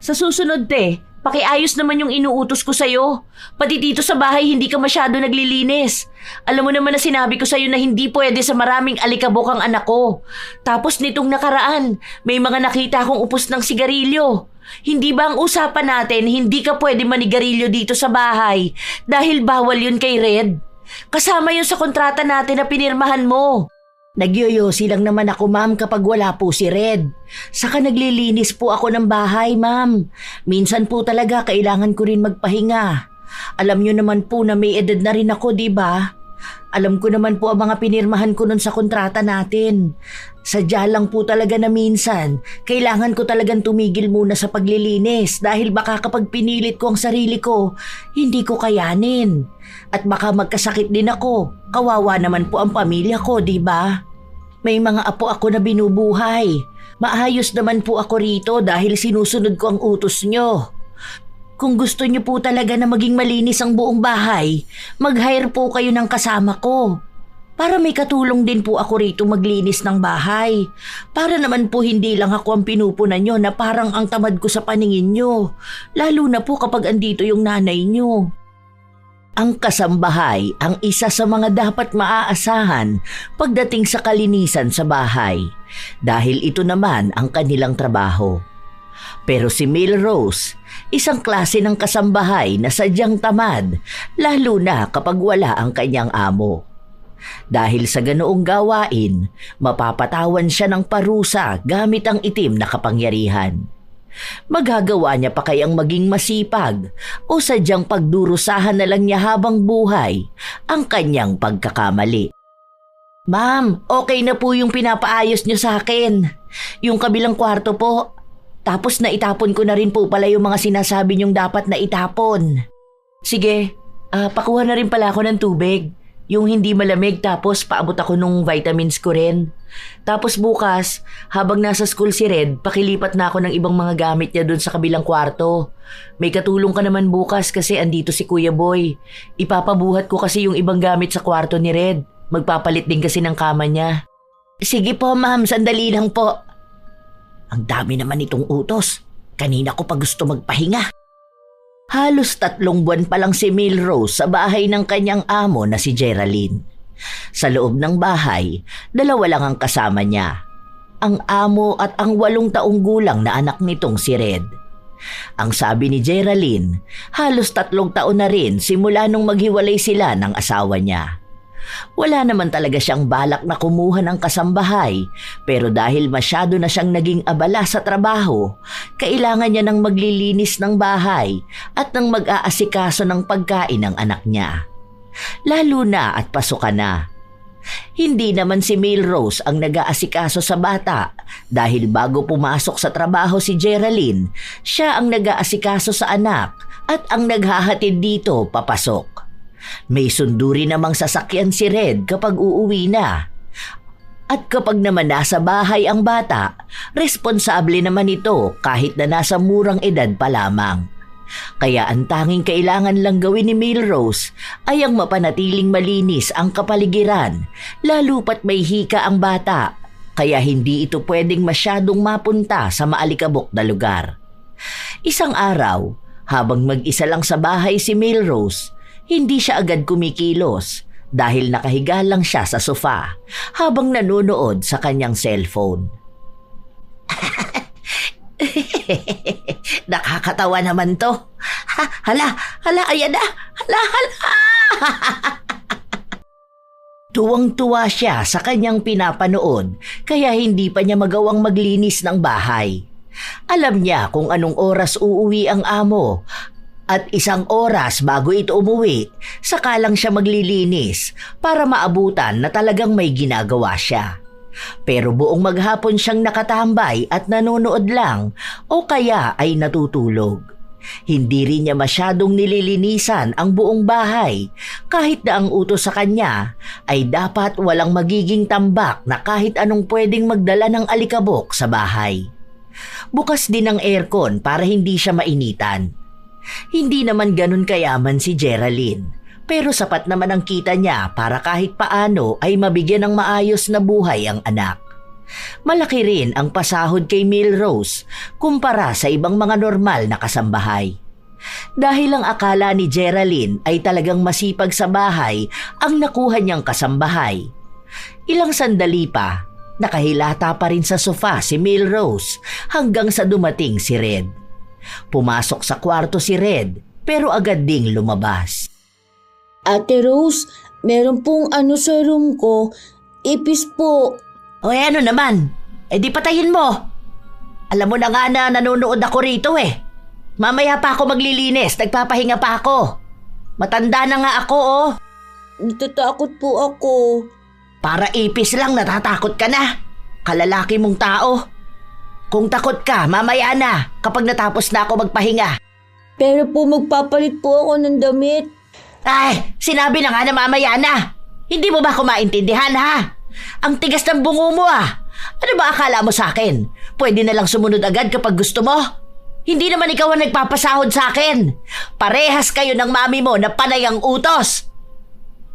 Sa susunod, te, pakiayos naman yung inuutos ko sa'yo. Pati dito sa bahay, hindi ka masyado naglilinis. Alam mo naman na sinabi ko sa'yo na hindi pwede sa maraming alikabok ang anak ko. Tapos nitong nakaraan, may mga nakita akong upos ng sigarilyo. Hindi ba ang usapan natin, hindi ka pwede manigarilyo dito sa bahay dahil bawal yun kay Red? Kasama yun sa kontrata natin na pinirmahan mo. Nagyoyosi lang naman ako, ma'am, kapag wala po si Red. Saka naglilinis po ako ng bahay, ma'am. Minsan po talaga kailangan ko rin magpahinga. Alam nyo naman po na may edad na rin ako, di ba? Alam ko naman po ang mga pinirmahan ko nun sa kontrata natin. Sadya lang po talaga na minsan, kailangan ko talagang tumigil muna sa paglilinis dahil baka kapag pinilit ko ang sarili ko, hindi ko kayanin. At baka magkasakit din ako. Kawawa naman po ang pamilya ko, di ba? May mga apo ako na binubuhay. Maayos naman po ako rito dahil sinusunod ko ang utos nyo. Kung gusto nyo po talaga na maging malinis ang buong bahay, mag-hire po kayo ng kasama ko. Para may katulong din po ako rito maglinis ng bahay. Para naman po hindi lang ako ang pinupunan nyo na parang ang tamad ko sa paningin nyo. Lalo na po kapag andito yung nanay nyo. Ang kasambahay ang isa sa mga dapat maaasahan pagdating sa kalinisan sa bahay dahil ito naman ang kanilang trabaho. Pero si Milrose, isang klase ng kasambahay na sadyang tamad lalo na kapag wala ang kanyang amo. Dahil sa ganoong gawain, mapapatawan siya ng parusa gamit ang itim na kapangyarihan. Magagawa niya pa kayang maging masipag o sadyang pagdurusahan na lang niya habang buhay ang kanyang pagkakamali. Ma'am, okay na po yung pinapaayos niyo sa akin. Yung kabilang kwarto po. Tapos naitapon ko na rin po pala yung mga sinasabi niyong dapat na itapon. Sige, pakuha na rin pala ako ng tubig. Yung hindi malamig tapos paabot ako nung vitamins ko rin. Tapos bukas, habang nasa school si Red, pakilipat na ako ng ibang mga gamit niya dun sa kabilang kwarto. May katulong ka naman bukas kasi andito si Kuya Boy. Ipapabuhat ko kasi yung ibang gamit sa kwarto ni Red. Magpapalit din kasi ng kama niya. Sige po ma'am, sandali lang po. Ang dami naman itong utos. Kanina ko pa gusto magpahinga. Halos 3 buwan pa lang si Milrose sa bahay ng kanyang amo na si Geraldine. Sa loob ng bahay, 2 lang ang kasama niya. Ang amo at ang 8 taong gulang na anak nitong si Red. Ang sabi ni Geraldine, halos 3 taon na rin simula nung maghiwalay sila ng asawa niya. Wala naman talaga siyang balak na kumuha ng kasambahay pero dahil masyado na siyang naging abala sa trabaho, kailangan niya ng maglilinis ng bahay at ng mag-aasikaso ng pagkain ng anak niya. Lalo na at pasukan na. Hindi naman si Milrose ang nag-aasikaso sa bata dahil bago pumasok sa trabaho si Geraldine, siya ang nag-aasikaso sa anak at ang naghahatid dito papasok. May sunduri namang sasakyan si Red kapag uuwi na. At kapag naman nasa bahay ang bata, responsable naman ito kahit na nasa murang edad pa lamang. Kaya ang tanging kailangan lang gawin ni Milrose ay ang mapanatiling malinis ang kapaligiran, lalo pat may hika ang bata, kaya hindi ito pwedeng masyadong mapunta sa maalikabok na lugar. Isang araw, habang mag-isa lang sa bahay si Milrose, hindi siya agad kumikilos dahil nakahiga lang siya sa sofa habang nanonood sa kanyang cellphone. Nakakatawa naman to. Hala, ayan na. Hala. Tuwang-tuwa siya sa kanyang pinapanood kaya hindi pa niya magawang maglinis ng bahay. Alam niya kung anong oras uuwi ang amo. At 1 oras bago ito umuwi, saka lang siya maglilinis para maabutan na talagang may ginagawa siya. Pero buong maghapon siyang nakatambay at nanonood lang o kaya ay natutulog. Hindi rin niya masyadong nililinisan ang buong bahay kahit na ang utos sa kanya ay dapat walang magiging tambak na kahit anong pwedeng magdala ng alikabok sa bahay. Bukas din ang aircon para hindi siya mainitan. Hindi naman ganun kayaman si Geraldine, pero sapat naman ang kita niya para kahit paano ay mabigyan ng maayos na buhay ang anak. Malaki rin ang pasahod kay Milrose kumpara sa ibang mga normal na kasambahay. Dahil ang akala ni Geraldine ay talagang masipag sa bahay ang nakuha niyang kasambahay. Ilang sandali pa, nakahilata pa rin sa sofa si Milrose hanggang sa dumating si Red. Pumasok sa kwarto si Red pero agad ding lumabas. Ate Rose, meron pong sa room ko. Ipis po. O ano naman? Di patayin mo. Alam mo na nga na nanonood ako rito eh. Mamaya pa ako maglilinis, nagpapahinga pa ako. Matanda na nga ako oh. Natatakot po ako. Para ipis lang natatakot ka na. Kalalaki mong tao. Kung takot ka, mamaya na kapag natapos na ako magpahinga. Pero po magpapalit po ako ng damit. Ay, sinabi na nga na mamaya na. Hindi mo ba ako maintindihan ha? Ang tigas ng bungo mo ah. Ano ba akala mo sa akin? Pwede na lang sumunod agad kapag gusto mo? Hindi naman ikaw ang nagpapasahod sa akin. Parehas kayo ng mami mo na panay ang utos.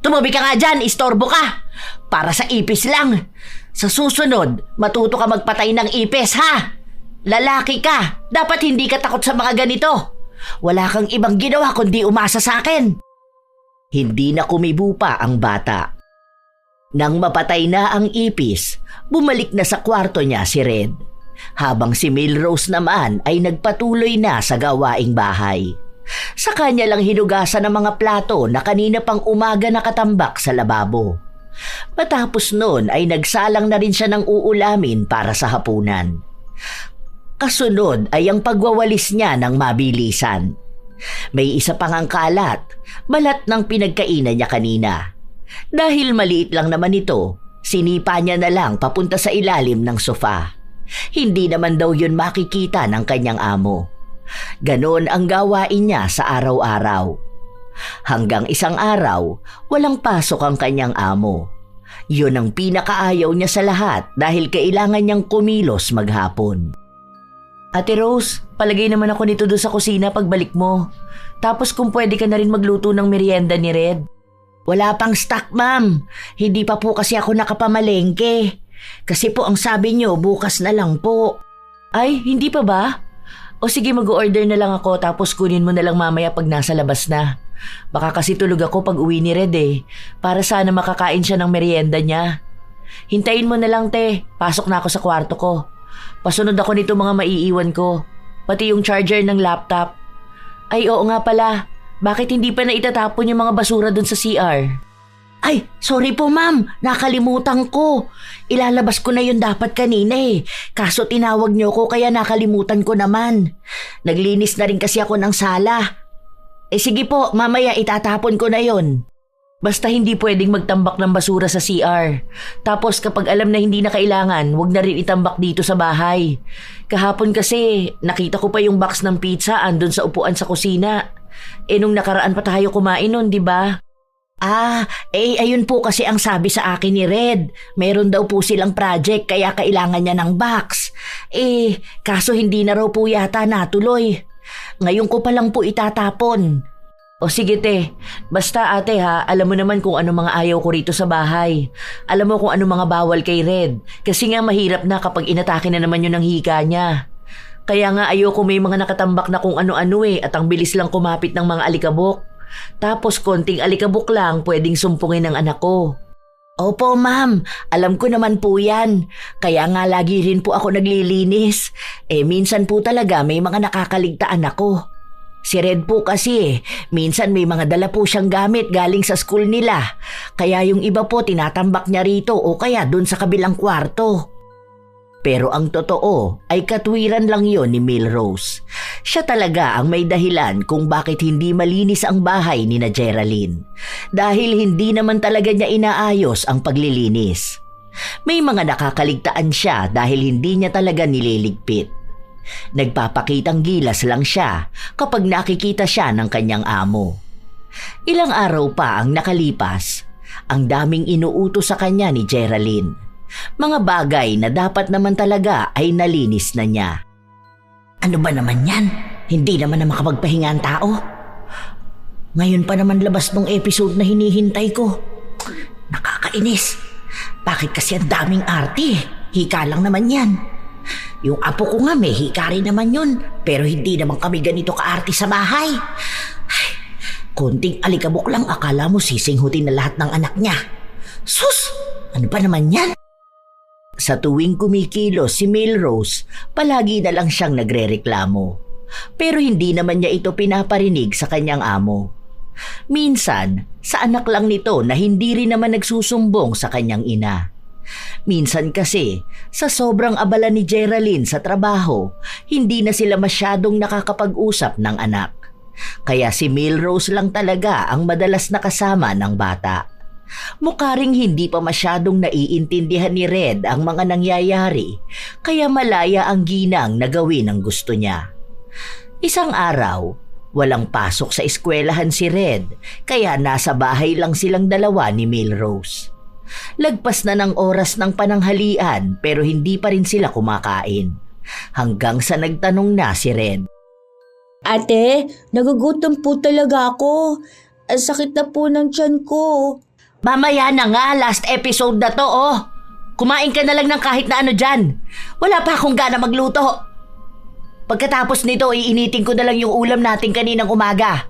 Tumabi ka nga dyan, istorbo ka. Para sa ipis lang. Sa susunod, matuto ka magpatay ng ipis ha. Lalaki ka, dapat hindi ka takot sa mga ganito. Wala kang ibang ginawa kundi umasa sa akin. Hindi na kumibo pa ang bata. Nang mapatay na ang ipis, bumalik na sa kwarto niya si Red. Habang si Milrose naman ay nagpatuloy na sa gawaing bahay. Sa kanya lang hinugasan ang mga plato na kanina pang umaga nakatambak sa lababo. Matapos noon ay nagsalang na rin siya ng uulamin para sa hapunan. Kasunod ay ang pagwawalis niya ng mabilisan. May isa pang ang kalat, balat ng pinagkainan niya kanina. Dahil maliit lang naman ito, sinipa niya na lang papunta sa ilalim ng sofa. Hindi naman daw yun makikita ng kanyang amo. Ganon ang gawain niya sa araw-araw. Hanggang isang araw, walang pasok ang kanyang amo. Yun ang pinakaayaw niya sa lahat dahil kailangan niyang kumilos maghapon. Ate Rose, palagay naman ako nito doon sa kusina pagbalik mo. Tapos kung pwede ka na rin magluto ng merienda ni Red. Wala pang stock, ma'am. Hindi pa po kasi ako nakapamalengke. Kasi po ang sabi niyo, bukas na lang po. Ay, hindi pa ba? O sige, mag-order na lang ako tapos kunin mo na lang mamaya pag nasa labas na. Baka kasi tulog ako pag uwi ni Red eh. Para sana makakain siya ng merienda niya. Hintayin mo na lang, te. Pasok na ako sa kwarto ko. Pasunod ako nito mga maiiwan ko. Pati yung charger ng laptop. Ay, oo nga pala. Bakit hindi pa na itatapon yung mga basura dun sa CR? Ay, sorry po ma'am. Nakalimutan ko. Ilalabas ko na yun dapat kanina eh. Kaso tinawag niyo ko kaya nakalimutan ko naman. Naglinis na rin kasi ako ng sala. Sige po, mamaya itatapon ko na yun. Basta hindi pwedeng magtambak ng basura sa CR. Tapos kapag alam na hindi na kailangan, wag na rin itambak dito sa bahay. Kahapon kasi, nakita ko pa yung box ng pizza andun sa upuan sa kusina. Nung nakaraan pa tayo kumain nun, di ba? Ayun po kasi ang sabi sa akin ni Red. Meron daw po silang project kaya kailangan niya ng box. Kaso hindi na raw po yata natuloy. Ngayon ko pa lang po itatapon. O sige te, basta ate ha, alam mo naman kung ano mga ayaw ko rito sa bahay. Alam mo kung ano mga bawal kay Red. Kasi nga mahirap na kapag inatake na naman yun ng hika niya. Kaya nga ayoko may mga nakatambak na kung ano-ano at ang bilis lang kumapit ng mga alikabok. Tapos konting alikabok lang pwedeng sumpungin ng anak ko. Opo ma'am, alam ko naman po yan. Kaya nga lagi rin po ako naglilinis. Minsan po talaga may mga nakakaligtaan ako. Si Red po kasi minsan may mga dala po siyang gamit galing sa school nila. Kaya yung iba po tinatambak niya rito o kaya dun sa kabilang kwarto. Pero ang totoo ay katwiran lang yon ni Milrose. Siya talaga ang may dahilan kung bakit hindi malinis ang bahay ni na Geraldine. Dahil hindi naman talaga niya inaayos ang paglilinis. May mga nakakaligtaan siya dahil hindi niya talaga nililigpit. Nagpapakitang gilas lang siya kapag nakikita siya ng kanyang amo. Ilang araw pa ang nakalipas, ang daming inuutos sa kanya ni Geraldine. Mga bagay na dapat naman talaga ay nalinis na niya. Ano ba naman yan? Hindi naman na makapagpahinga ang tao. Ngayon pa naman labas ng episode na hinihintay ko. Nakakainis. Bakit kasi ang daming arte? Hika lang naman yan. Yung apo ko nga may hika rin naman yun, pero hindi naman kami ganito kaarte sa bahay. Ay, konting alikabok lang akala mo sisinghutin na lahat ng anak niya. Sus! Ano ba naman yan? Sa tuwing kumikilos si Melrose, palagi na lang siyang nagrereklamo. Pero hindi naman niya ito pinaparinig sa kanyang amo. Minsan, sa anak lang nito na hindi rin naman nagsusumbong sa kanyang ina. Minsan kasi, sa sobrang abala ni Geraldine sa trabaho, hindi na sila masyadong nakakapag-usap ng anak. Kaya si Melrose lang talaga ang madalas nakasama ng bata. Mukha ring hindi pa masyadong naiintindihan ni Red ang mga nangyayari, kaya malaya ang ginang na gawin ang gusto niya. Isang araw, walang pasok sa eskwelahan si Red, kaya nasa bahay lang silang dalawa ni Melrose. Lagpas na ng oras ng pananghalian pero hindi pa rin sila kumakain. Hanggang sa nagtanong na si Red. Ate, nagugutom po talaga ako. Ang sakit na po ng tiyan ko. Mamaya na nga, last episode na to oh. Kumain ka na lang ng kahit na ano dyan. Wala pa akong gana magluto. Pagkatapos nito, iinitin ko na lang yung ulam natin kaninang umaga.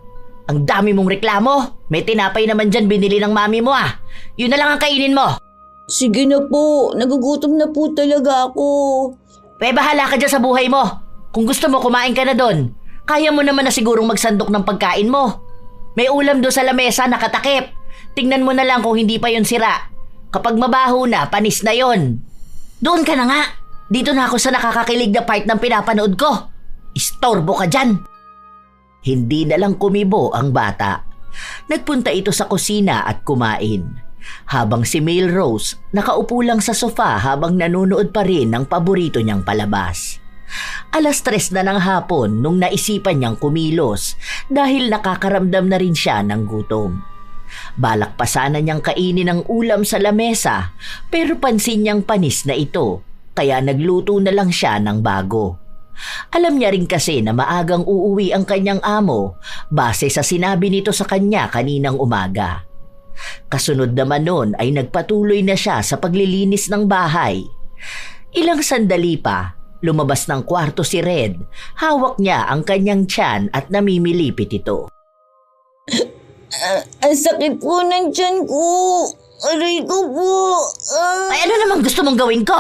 Ang dami mong reklamo. May tinapay naman dyan binili ng mami mo ah. Yun na lang ang kainin mo. Sige na po, nagugutom na po talaga ako. Bahala ka dyan sa buhay mo. Kung gusto mo, kumain ka na doon. Kaya mo naman na sigurong magsandok ng pagkain mo. May ulam doon sa lamesa nakatakip. Tingnan mo na lang kung hindi pa yun sira. Kapag mabaho na, panis na yon. Doon ka na nga. Dito na ako sa nakakakilig na part ng pinapanood ko. Istorbo ka dyan. Hindi na lang kumibo ang bata. Nagpunta ito sa kusina at kumain. Habang si Melrose nakaupo lang sa sofa habang nanonood pa rin ng paborito niyang palabas. 3:00 na ng hapon nung naisipan niyang kumilos dahil nakakaramdam na rin siya ng gutom. Balak pa sana niyang kainin ang ulam sa lamesa pero pansin niyang panis na ito kaya nagluto na lang siya ng bago. Alam niya rin kasi na maagang uuwi ang kanyang amo base sa sinabi nito sa kanya kaninang umaga. Kasunod naman nun ay nagpatuloy na siya sa paglilinis ng bahay. Ilang sandali pa, lumabas ng kwarto si Red. Hawak niya ang kanyang tiyan at namimilipit ito. Ang sakit po ng tiyan ko. Aray ko po. Ay ano naman gusto mong gawin ko?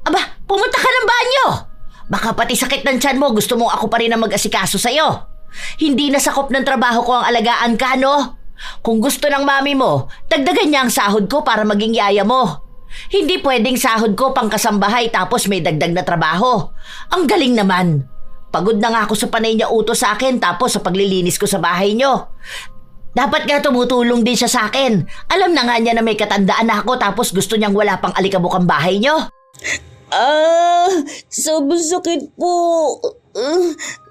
Aba, pumunta ka ng banyo. Baka pati sakit ng tiyan mo gusto mong ako pa rin ang mag-asikaso sa'yo. Hindi na sakop ng trabaho ko ang alagaan ka, no? Kung gusto ng mami mo, dagdagan niya ang sahod ko para maging yaya mo. Hindi pwedeng sahod ko pang kasambahay tapos may dagdag na trabaho. Ang galing naman. Pagod na nga ako sa panay niya utos sa akin tapos sa paglilinis ko sa bahay niyo. Dapat nga tumutulong din siya sa akin. Alam na nga niya na may katandaan na ako tapos gusto niyang wala pang alikabok ang bahay niyo. Sobrang sakit po.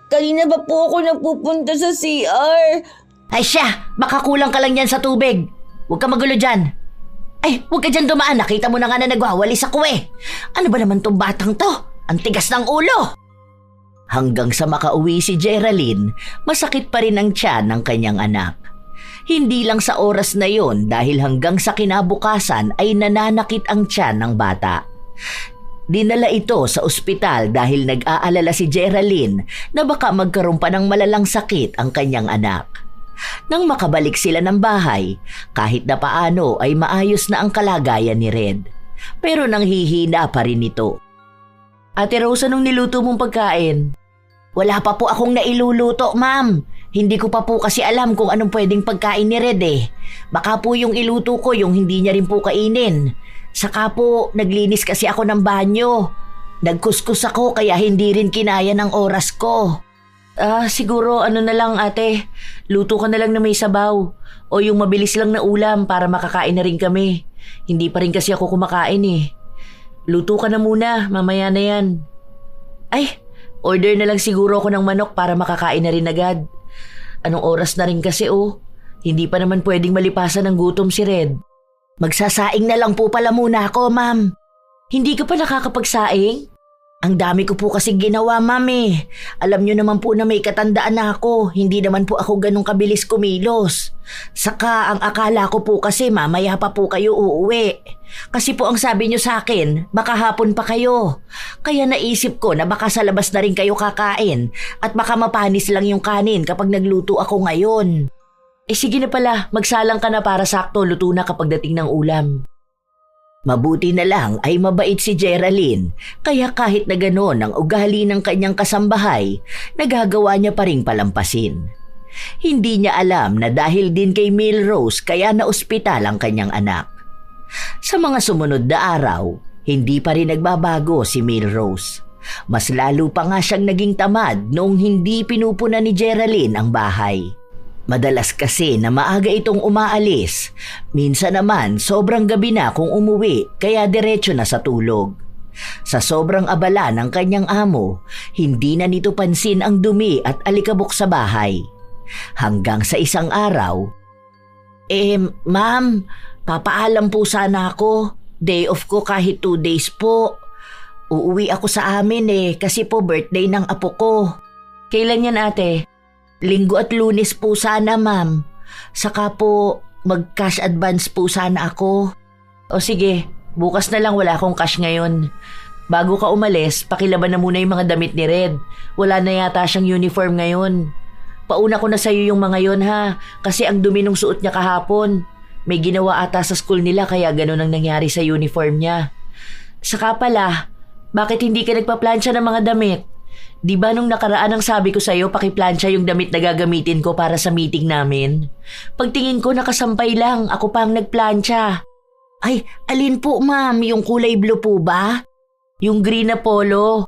Kanina ba po ako napupunta sa CR? Ay siya, baka kulang ka lang yan sa tubig. Huwag ka magulo dyan. Ay, huwag ka dyan dumaan. Nakita mo na nga na nagwawalis ako eh. Ano ba naman tong batang to? Ang tigas ng ulo. Hanggang sa makauwi si Geraldine, masakit pa rin ang tiyan ng kanyang anak. Hindi lang sa oras na yon dahil hanggang sa kinabukasan ay nananakit ang tiyan ng bata. Dinala ito sa ospital dahil nag-aalala si Geraldine na baka magkaroon pa ng malalang sakit ang kanyang anak. Nang makabalik sila ng bahay, kahit na paano ay maayos na ang kalagayan ni Red. Pero nanghihina pa rin ito. Ate Rose, anong niluto mong pagkain? Wala pa po akong nailuluto, ma'am. Hindi ko pa po kasi alam kung anong pwedeng pagkain ni Red eh. Baka po yung iluto ko yung hindi niya rin po kainin. Saka po, naglinis kasi ako ng banyo. Nagkuskus ako kaya hindi rin kinaya ng oras ko. Siguro ano na lang ate, luto ka na lang na may sabaw o yung mabilis lang na ulam para makakain na rin kami. Hindi pa rin kasi ako kumakain eh. Luto ka na muna, mamaya na yan. Ay, order na lang siguro ako ng manok para makakain na rin agad. Anong oras na rin kasi hindi pa naman pwedeng malipasan ng gutom si Red. Magsasaing na lang po pala muna ako, ma'am. Hindi ka pa nakakapagsaing? Ang dami ko po kasi ginawa, ma'am. Alam nyo naman po na may katandaan na ako. Hindi naman po ako ganun kabilis kumilos. Saka ang akala ko po kasi mamaya pa po kayo uuwi. Kasi po ang sabi nyo sa akin, baka hapon pa kayo. Kaya naisip ko na baka sa labas na rin kayo kakain at baka mapanis lang yung kanin kapag nagluto ako ngayon. Sige na pala, magsalang ka na para sakto luto na kapag dating ng ulam. Mabuti na lang ay mabait si Geraldine, kaya kahit na gano'n ang ugali ng kanyang kasambahay, nagagawa niya pa ring palampasin. Hindi niya alam na dahil din kay Milrose kaya naospital ang kanyang anak. Sa mga sumunod na araw, hindi pa rin nagbabago si Milrose. Mas lalo pa nga siyang naging tamad noong hindi pinupuna ni Geraldine ang bahay. Madalas kasi na maaga itong umaalis. Minsan naman sobrang gabi na kung umuwi kaya diretso na sa tulog. Sa sobrang abala ng kanyang amo, hindi na nito pansin ang dumi at alikabok sa bahay. Hanggang sa isang araw, ma'am, papaalam po sana ako. Day off ko kahit 2 days po. Uuwi ako sa amin kasi po birthday ng apo ko. Kailan yan, ate? Linggo at Lunes po sana, ma'am. Saka po, mag-cash advance po sana ako. O sige, bukas na lang, wala akong cash ngayon. Bago ka umalis, pakilaban na muna yung mga damit ni Red. Wala na yata siyang uniform ngayon. Pauna ko na sa'yo yung mga yon ha, kasi ang dumi nung suot niya kahapon. May ginawa ata sa school nila kaya ganun ang nangyari sa uniform niya. Saka pala, bakit hindi ka nagpa-plancha ng mga damit? Di ba nung nakaraan ang sabi ko sa'yo pakiplansya yung damit na gagamitin ko para sa meeting namin? Pagtingin ko nakasampay lang, ako pa ang nagplansya. Ay, alin po ma'am? Yung kulay blue po ba? Yung green na polo.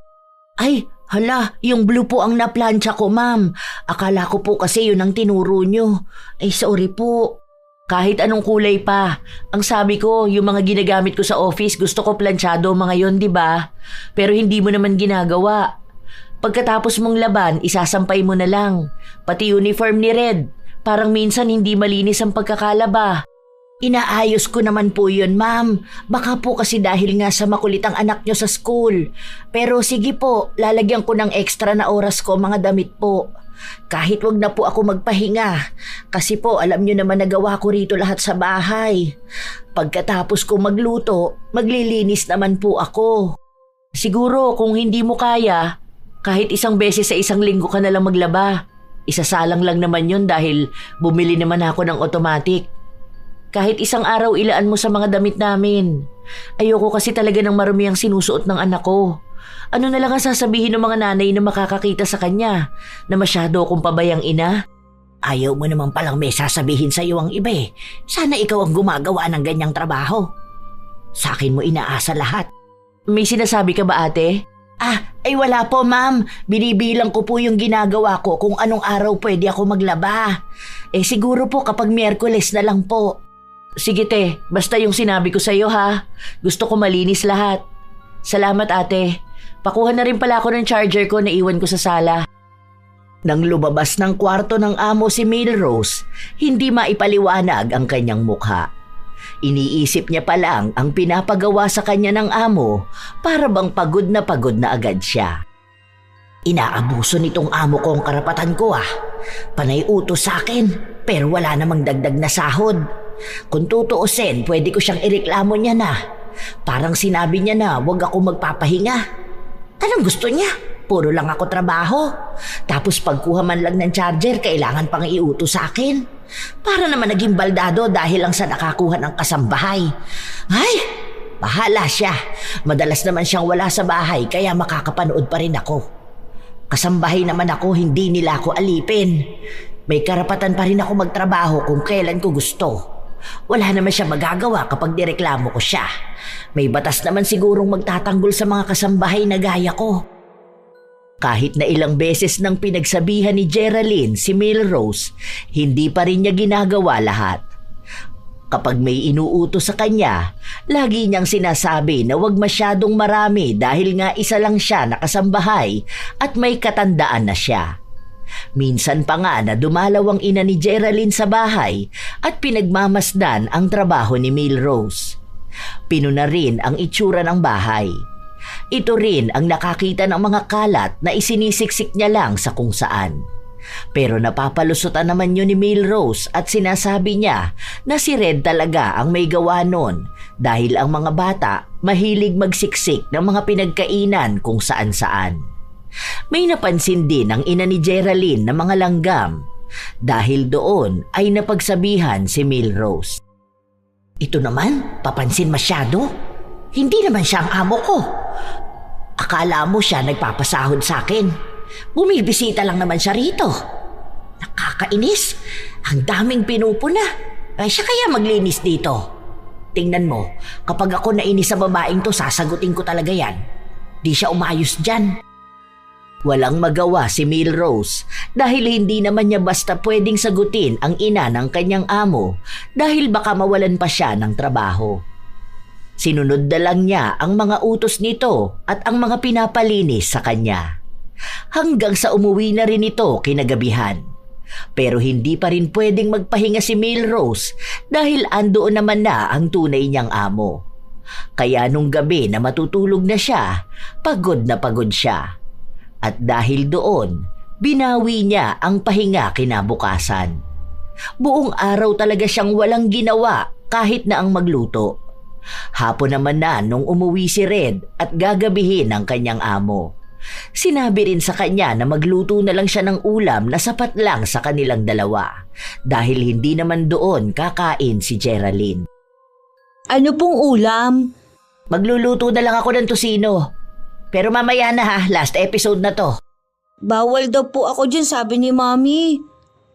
Ay, hala, yung blue po ang naplansya ko ma'am. Akala ko po kasi yun ang tinuro nyo. Ay, sorry po. Kahit anong kulay pa. Ang sabi ko, yung mga ginagamit ko sa office, gusto ko planchado mga yon, di ba? Pero hindi mo naman ginagawa. Pagkatapos mong laban, isasampay mo na lang. Pati uniform ni Red. Parang minsan hindi malinis ang pagkakalaba. Inaayos ko naman po yun, ma'am. Baka po kasi dahil nga sa makulit ang anak nyo sa school. Pero sige po, lalagyan ko ng extra na oras ko mga damit po. Kahit wag na po ako magpahinga. Kasi po, alam nyo naman nagawa ko rito lahat sa bahay. Pagkatapos ko magluto, maglilinis naman po ako. Siguro kung hindi mo kaya, kahit isang beses sa isang linggo ka na lang maglaba. Isasalang lang naman yun dahil bumili naman ako ng automatic. Kahit isang araw ilaan mo sa mga damit namin. Ayoko kasi talaga ng marumi ang sinusuot ng anak ko. Ano na lang ang sasabihin ng mga nanay na makakakita sa kanya? Na masyado akong pabayang ina? Ayaw mo naman palang may sasabihin sa iyo ang iba eh. Sana ikaw ang gumagawa ng ganyang trabaho. Sa akin mo inaasa lahat. May sinasabi ka ba, ate? Ay wala po ma'am. Binibilang ko po yung ginagawa ko kung anong araw pwede ako maglaba. Siguro po kapag Miyerkules na lang po. Sige te, basta yung sinabi ko sa'yo ha. Gusto ko malinis lahat. Salamat ate. Pakuha na rin pala ako ng charger ko na iwan ko sa sala. Nang lumabas ng kwarto ng amo si Milrose, hindi maipaliwanag ang kanyang mukha. Iniisip niya pa lang ang pinapagawa sa kanya ng amo para bang pagod na agad siya. Inaabuso nitong amo ko ang karapatan ko Panay utos sa akin pero wala namang dagdag na sahod. Kung tutuusin, pwede ko siyang ireklamo niya na. Parang sinabi niya na huwag ako magpapahinga. Anong gusto niya? Puro lang ako trabaho. Tapos pagkuha man lang ng charger, kailangan pang iutos sa akin. Para naman naging baldado dahil lang sa nakakuha ng kasambahay. Ay, bahala siya. Madalas naman siyang wala sa bahay kaya makakapanood pa rin ako. Kasambahay naman ako, hindi nila ako alipin. May karapatan pa rin ako magtrabaho kung kailan ko gusto. Wala naman siya magagawa kapag direklamo ko siya. May batas naman sigurong magtatanggol sa mga kasambahay na gaya ko. Kahit na ilang beses nang pinagsabihan ni Geraldine si Milrose, hindi pa rin niya ginagawa lahat. Kapag may inuutos sa kanya, lagi niyang sinasabi na huwag masyadong marami dahil nga isa lang siya na kasambahay at may katandaan na siya. Minsan pa nga na dumalaw ang ina ni Geraldine sa bahay at pinagmamasdan ang trabaho ni Milrose. Pinuna rin ang itsura ng bahay. Ito rin ang nakakita ng mga kalat na isinisiksik niya lang sa kung saan. Pero napapalusutan naman yun ni Melrose at sinasabi niya na si Red talaga ang may gawa nun dahil ang mga bata mahilig magsiksik ng mga pinagkainan kung saan-saan. May napansin din ang ina ni Geraldine na mga langgam. Dahil doon ay napagsabihan si Melrose. Ito naman, papansin masyado. Hindi naman siya ang amo ko. Akala mo siya nagpapasahod sa akin. Bumibisita lang naman siya rito. Nakakainis. Ang daming pinupuna. Ay siya kaya maglinis dito. Tingnan mo, kapag ako nainis sa babaeng to, sasagutin ko talaga yan. Di siya umayos dyan. Walang magawa si Melrose dahil hindi naman niya basta pwedeng sagutin ang ina ng kanyang amo dahil baka mawalan pa siya ng trabaho. Sinunod na lang niya ang mga utos nito at ang mga pinapalinis sa kanya. Hanggang sa umuwi na rin ito kinagabihan. Pero hindi pa rin pwedeng magpahinga si Melrose dahil andoon naman na ang tunay niyang amo. Kaya nung gabi na matutulog na siya, pagod na pagod siya. At dahil doon, binawi niya ang pahinga kinabukasan. Buong araw talaga siyang walang ginawa kahit na ang magluto. Hapon naman na nung umuwi si Red at gagabihin ang kanyang amo. Sinabi rin sa kanya na magluto na lang siya ng ulam na sapat lang sa kanilang dalawa dahil hindi naman doon kakain si Geraldine. Ano pong ulam? Magluluto na lang ako ng tosino. Pero mamaya na ha, last episode na to. Bawal daw po ako dyan, sabi ni Mami.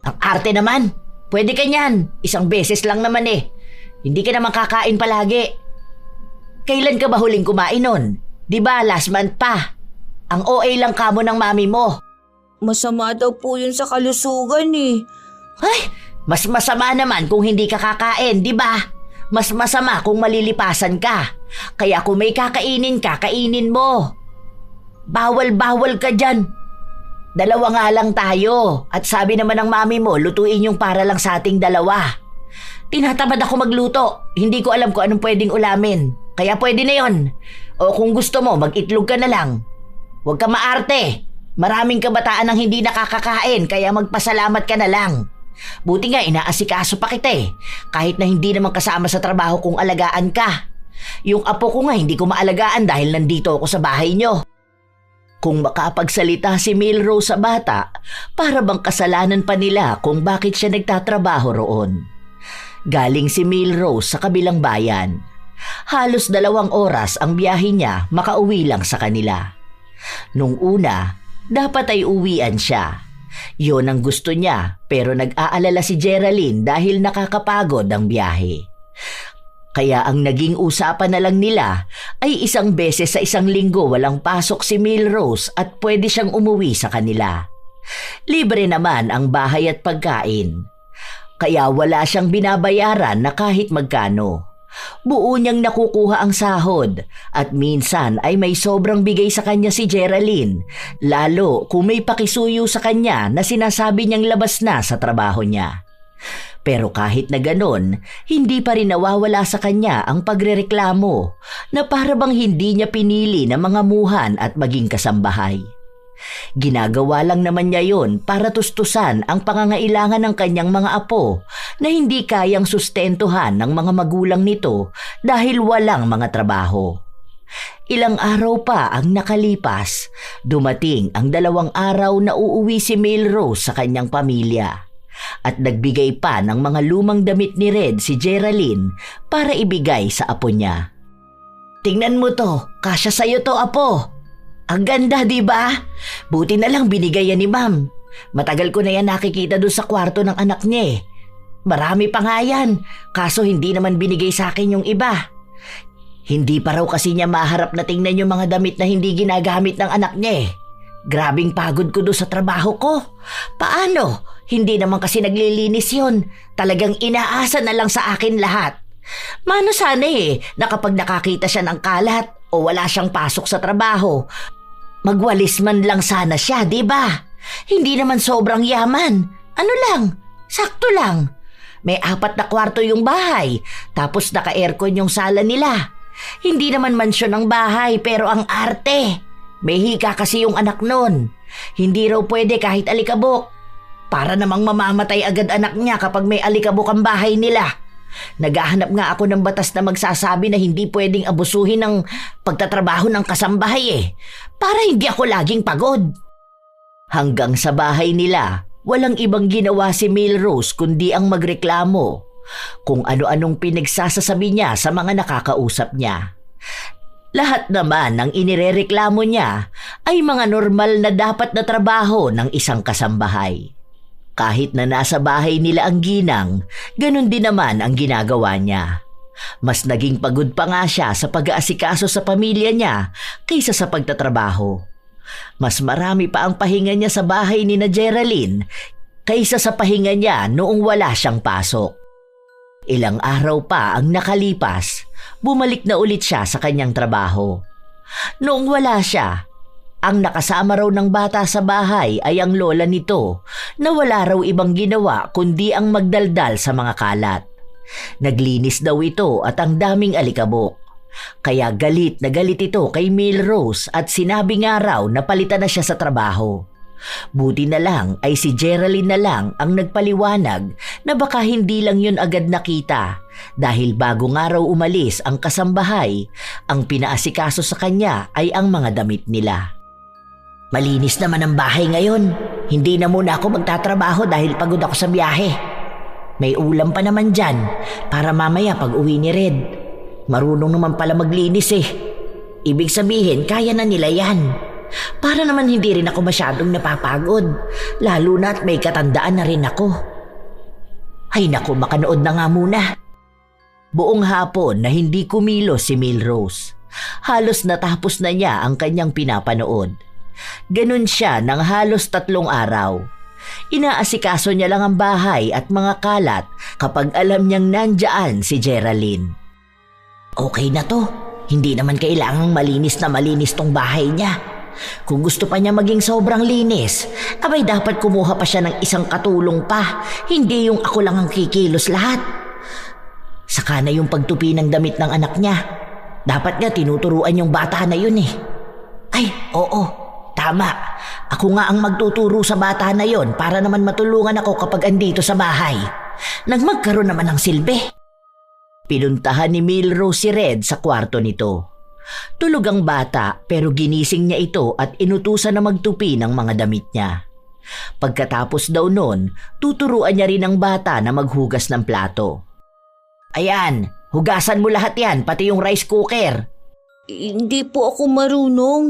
Ang arte naman. Pwede ka niyan. Isang beses lang naman eh. Hindi ka naman kakain palagi. Kailan ka ba huling kumain nun? Di ba last month pa? Ang OA lang kamo ng mami mo. Masama daw po yun sa kalusugan eh. Ay, mas masama naman kung hindi ka kakain, di ba? Mas masama kung malilipasan ka. Kaya kung may kakainin ka, kainin mo. Bawal-bawal ka dyan. Dalawa nga lang tayo. At sabi naman ng mami mo, lutuin yung para lang sa ating dalawa. Tinatamad ako magluto. Hindi ko alam kung anong pwedeng ulamin. Kaya pwede na yon. O kung gusto mo, mag-itlog ka na lang. Huwag ka maarte. Maraming kabataan ang hindi nakakakain kaya magpasalamat ka na lang. Buti nga inaasikaso pa kita eh. Kahit na hindi naman kasama sa trabaho kung alagaan ka. Yung apo ko nga hindi ko maalagaan dahil nandito ako sa bahay nyo. Kung makapagsalita si Melrose sa bata, para bang kasalanan pa nila kung bakit siya nagtatrabaho roon. Galing si Melrose sa kabilang bayan. Halos 2 oras ang biyahe niya makauwi lang sa kanila. Nung una, dapat ay uwian siya. Yon ang gusto niya pero nag-aalala si Geraldine dahil nakakapagod ang biyahe. Kaya ang naging usapan na lang nila ay 1 beses sa 1 linggo walang pasok si Melrose at pwede siyang umuwi sa kanila. Libre naman ang bahay at pagkain. Kaya wala siyang binabayaran na kahit magkano. Buo niyang nakukuha ang sahod at minsan ay may sobrang bigay sa kanya si Geraldine, lalo kung may pakisuyo sa kanya na sinasabi niyang labas na sa trabaho niya. Pero kahit na ganon, hindi pa rin nawawala sa kanya ang pagrereklamo na para bang hindi niya pinili na mga muhan at maging kasambahay. Ginagawa lang naman niya yon para tustusan ang pangangailangan ng kanyang mga apo na hindi kayang sustentuhan ng mga magulang nito dahil walang mga trabaho. Ilang araw pa ang nakalipas, dumating ang 2 araw na uuwi si Melrose sa kanyang pamilya. At nagbigay pa ng mga lumang damit ni Red si Geraldine para ibigay sa apo niya. Tingnan mo to, kasya sa'yo to apo. Ang ganda, di ba? Buti na lang binigay yan ni Ma'am. Matagal ko na yan nakikita doon sa kwarto ng anak niya eh. Marami pa nga yan, kaso hindi naman binigay sa akin yung iba. Hindi pa raw kasi niya maharap na tingnan yung mga damit na hindi ginagamit ng anak niya eh. Grabing pagod ko doon sa trabaho ko. Paano? Hindi naman kasi naglilinis yun. Talagang inaasa na lang sa akin lahat. Mano sana eh, na kapag nakakita siya ng kalat o wala siyang pasok sa trabaho, magwalis man lang sana siya, di ba? Hindi naman sobrang yaman. Ano lang, sakto lang. May 4 na kwarto yung bahay, tapos naka-aircon yung sala nila. Hindi naman mansyon ang bahay pero ang arte. May hika kasi yung anak nun. Hindi raw pwede kahit alikabok. Para namang mamamatay agad anak niya kapag may alikabok ang bahay nila. Naghahanap nga ako ng batas na magsasabi na hindi pwedeng abusuhin ng pagtatrabaho ng kasambahay para hindi ako laging pagod. Hanggang sa bahay nila, walang ibang ginawa si Milrose kundi ang magreklamo kung ano-anong pinagsasasabi niya sa mga nakakausap niya. Lahat naman ng inirereklamo niya ay mga normal na dapat na trabaho ng isang kasambahay. Kahit na nasa bahay nila ang ginang, ganun din naman ang ginagawa niya. Mas naging pagod pa nga siya sa pag-aasikaso sa pamilya niya kaysa sa pagtatrabaho. Mas marami pa ang pahinga niya sa bahay ni na Geraldine kaysa sa pahinga niya noong wala siyang pasok. Ilang araw pa ang nakalipas, bumalik na ulit siya sa kanyang trabaho. Noong wala siya, ang nakasama raw ng bata sa bahay ay ang lola nito na wala raw ibang ginawa kundi ang magdaldal sa mga kalat. Naglinis daw ito at ang daming alikabok. Kaya galit na galit ito kay Milrose at sinabi nga raw na palitan na siya sa trabaho. Buti na lang ay si Geraldine na lang ang nagpaliwanag na baka hindi lang yun agad nakita dahil bago nga raw umalis ang kasambahay, ang pinaasikaso sa kanya ay ang mga damit nila. Malinis naman ang bahay ngayon. Hindi na muna ako magtatrabaho dahil pagod ako sa biyahe. May ulam pa naman dyan para mamaya pag uwi ni Red. Marunong naman pala maglinis Ibig sabihin kaya na nila yan. Para naman hindi rin ako masyadong napapagod, lalo na at may katandaan na rin ako. Ay naku, makanood na nga muna. Buong hapon na hindi kumilos si Milrose. Halos natapos na niya ang kanyang pinapanood. Ganun siya ng halos 3 araw. Inaasikaso niya lang ang bahay at mga kalat kapag alam niyang nandyan si Geraldine. Okay na to, hindi naman kailangang malinis na malinis tong bahay niya. Kung gusto pa niya maging sobrang linis, abay dapat kumuha pa siya ng isang katulong pa, hindi yung ako lang ang kikilos lahat. Saka na yung pagtupi ng damit ng anak niya. Dapat nga tinuturuan yung bata na yun Ay, oo, tama. Ako nga ang magtuturo sa bata na yon para naman matulungan ako kapag andito sa bahay. Nang magkaroon naman ng silbi. Pinuntahan ni Milrose si Red sa kwarto nito. Tulog ang bata pero ginising niya ito at inutusan na magtupi ng mga damit niya. Pagkatapos daw nun, tuturuan niya rin ang bata na maghugas ng plato. Ayan, hugasan mo lahat yan, pati yung rice cooker. Hindi po ako marunong.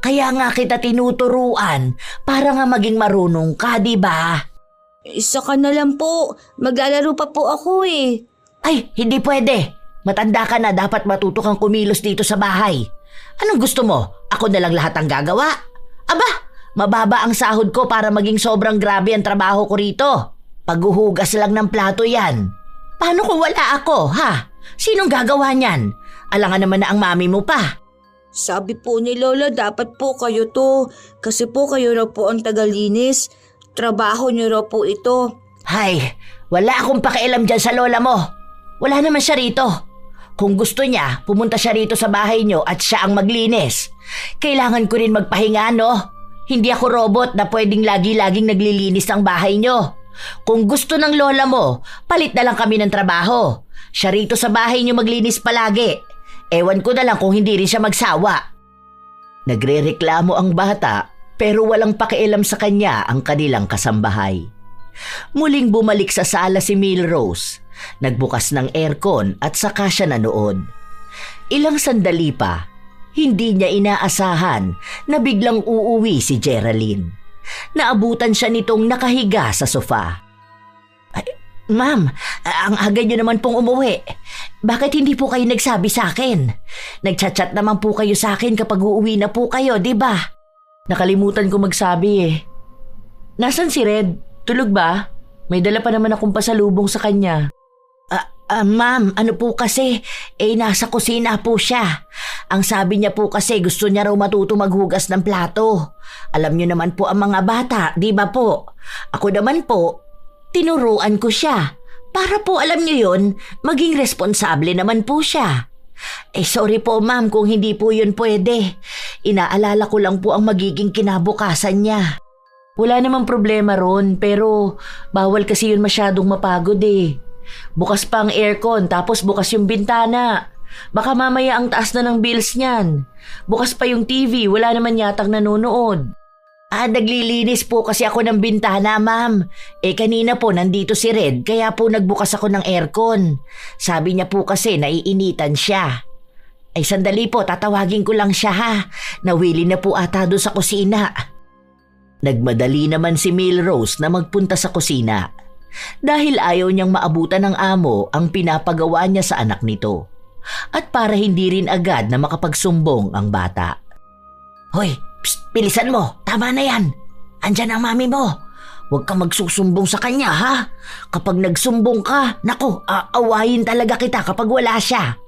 Kaya nga kita tinuturuan para nga maging marunong ka, di ba? Isa ka na lang po. Maglalaro pa po ako Ay, hindi pwede. Matanda ka na, dapat matuto kang kumilos dito sa bahay. Anong gusto mo? Ako na lang lahat ang gagawa? Aba, mababa ang sahod ko para maging sobrang grabe ang trabaho ko rito. Paghuhugas lang ng plato yan. Paano kung wala ako, ha? Sinong gagawa niyan? Alangan naman na ang mami mo pa. Sabi po ni Lola, dapat po kayo to. Kasi po kayo raw po ang tagalinis. Trabaho niyo raw po ito. Hay, wala akong pakialam dyan sa lola mo. Wala naman siya rito. Kung gusto niya, pumunta siya rito sa bahay niyo at siya ang maglinis. Kailangan ko rin magpahinga, no? Hindi ako robot na pwedeng lagi-laging naglilinis ng bahay niyo. Kung gusto ng lola mo, palit na lang kami ng trabaho. Siya rito sa bahay niyo maglinis palagi. Ewan ko na lang kung hindi rin siya magsawa. Nagrereklamo ang bata pero walang pakialam sa kanya ang kanilang kasambahay. Muling bumalik sa sala si Milrose. Nagbukas ng aircon at saka siya nanood. Ilang sandali pa, hindi niya inaasahan na biglang uuwi si Geraldine. Naabutan siya nitong nakahiga sa sofa. Ma'am, ang aga niyo naman pong umuwi. Bakit hindi po kayo nagsabi sa akin? Nagchat-chat naman po kayo sa akin kapag uuwi na po kayo, di ba? Nakalimutan ko magsabi Nasaan si Red? Tulog ba? May dala pa naman akong pasalubong sa kanya. Ma'am, ano po kasi? Nasa kusina po siya. Ang sabi niya po kasi gusto niya raw matuto maghugas ng plato. Alam niyo naman po ang mga bata, di ba po? Ako naman po, tinuruan ko siya. Para po alam niyo yun, maging responsable naman po siya. Sorry po ma'am kung hindi po yun pwede. Inaalala ko lang po ang magiging kinabukasan niya. Wala namang problema ron, pero bawal kasi yun masyadong mapagod eh. Bukas pa ang aircon, tapos bukas yung bintana. Baka mamaya ang taas na ng bills niyan. Bukas pa yung TV, wala naman yatang nanonood. Naglilinis po kasi ako ng bintana, ma'am. Kanina po nandito si Red, kaya po nagbukas ako ng aircon. Sabi niya po kasi naiinitan siya. Sandali po, tatawagin ko lang siya ha. Nawili na po ata doon sa kusina. Nagmadali naman si Milrose na magpunta sa kusina. Dahil ayaw niyang maabutan ng amo ang pinapagawa niya sa anak nito. At para hindi rin agad na makapagsumbong ang bata. Hoy! Psst, bilisan mo. Tama na yan. Andyan ang mami mo. Huwag kang magsusumbong sa kanya, ha? Kapag nagsumbong ka, naku, aawayin talaga kita kapag wala siya.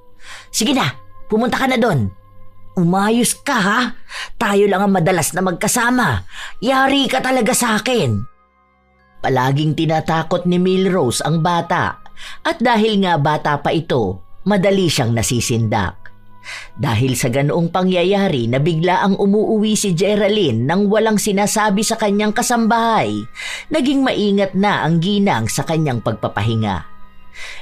Sige na, pumunta ka na doon. Umayos ka, ha? Tayo lang ang madalas na magkasama. Yari ka talaga sa akin. Palaging tinatakot ni Milrose ang bata. At dahil nga bata pa ito, madali siyang nasisindak. Dahil sa ganoong pangyayari na bigla ang umuuwi si Geraldine nang walang sinasabi sa kanyang kasambahay, naging maingat na ang ginang sa kanyang pagpapahinga.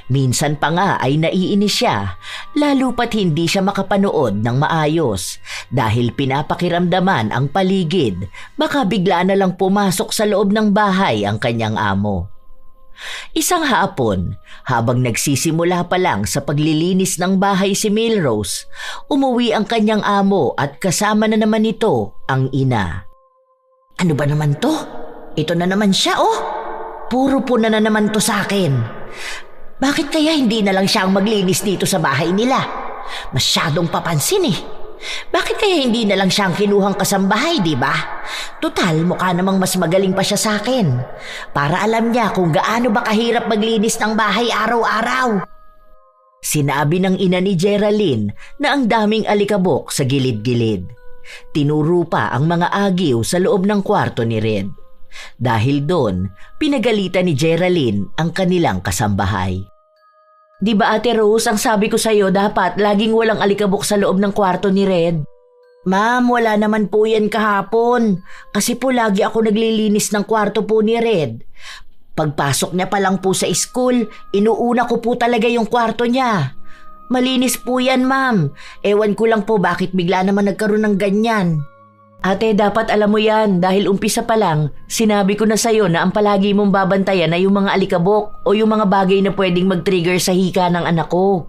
Minsan pa nga ay naiinis siya, lalo pat hindi siya makapanood ng maayos dahil pinapakiramdaman ang paligid, baka bigla na lang pumasok sa loob ng bahay ang kanyang amo. Isang hapon, habang nagsisimula pa lang sa paglilinis ng bahay si Milrose, umuwi ang kanyang amo at kasama na naman ito ang ina. Ano ba naman to? Ito na naman siya oh! Puro puna na naman to sa akin. Bakit kaya hindi na lang siya ang maglinis dito sa bahay nila? Masyadong papansin eh. Bakit kaya hindi na lang siyang kinuhang kasambahay, di ba? Total, mukha namang mas magaling pa siya sa akin. Para alam niya kung gaano ba kahirap maglinis ng bahay araw-araw. Sinabi ng ina ni Geraldine na ang daming alikabok sa gilid-gilid. Tinuro pa ang mga agiw sa loob ng kwarto ni Red. Dahil doon, pinagalitan ni Geraldine ang kanilang kasambahay. Di ba Ate Rose, ang sabi ko sa'yo dapat laging walang alikabok sa loob ng kwarto ni Red? Ma'am, wala naman po yan kahapon. Kasi po lagi ako naglilinis ng kwarto po ni Red. Pagpasok niya pa lang po sa school, inuuna ko po talaga yung kwarto niya. Malinis po yan, ma'am. Ewan ko lang po bakit bigla naman nagkaroon ng ganyan. Ate, dapat alam mo yan dahil umpisa pa lang, sinabi ko na sa'yo na ang palagi mong babantayan ay yung mga alikabok o yung mga bagay na pwedeng mag-trigger sa hika ng anak ko.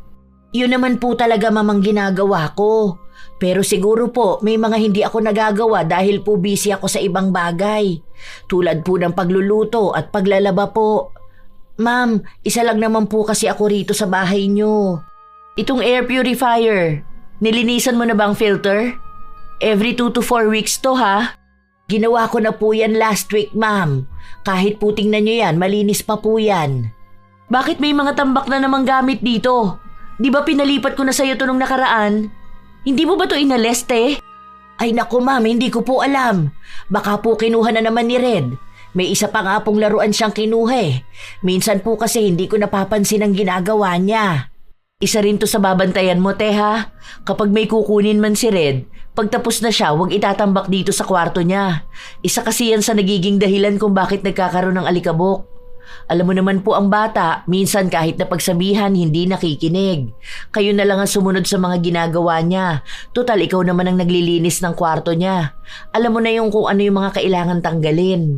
Yun naman po talaga mamang ginagawa ko. Pero siguro po may mga hindi ako nagagawa dahil po busy ako sa ibang bagay. Tulad po ng pagluluto at paglalaba po. Ma'am, isa lang naman po kasi ako rito sa bahay niyo. Itong air purifier, nilinisan mo na bang filter? Every 2 to 4 weeks to ha? Ginawa ko na po yan last week, ma'am. Kahit po tingnan nyo yan, malinis pa po yan. Bakit may mga tambak na namang gamit dito? Di ba pinalipat ko na sa'yo to nung nakaraan? Hindi mo ba to inaleste? Ay naku ma'am, hindi ko po alam. Baka po kinuha na naman ni Red. May isa pa nga pong laruan siyang kinuha eh. Minsan po kasi hindi ko napapansin ang ginagawa niya. Isa rin to sa babantayan mo, Teha. Kapag may kukunin man si Red, pagtapos na siya, huwag itatambak dito sa kwarto niya. Isa kasi yan sa nagiging dahilan kung bakit nagkakaroon ng alikabok. Alam mo naman po ang bata, minsan kahit na pagsabihan, hindi nakikinig. Kayo na lang ang sumunod sa mga ginagawa niya. Total, ikaw naman ang naglilinis ng kwarto niya. Alam mo na yung kung ano yung mga kailangan tanggalin.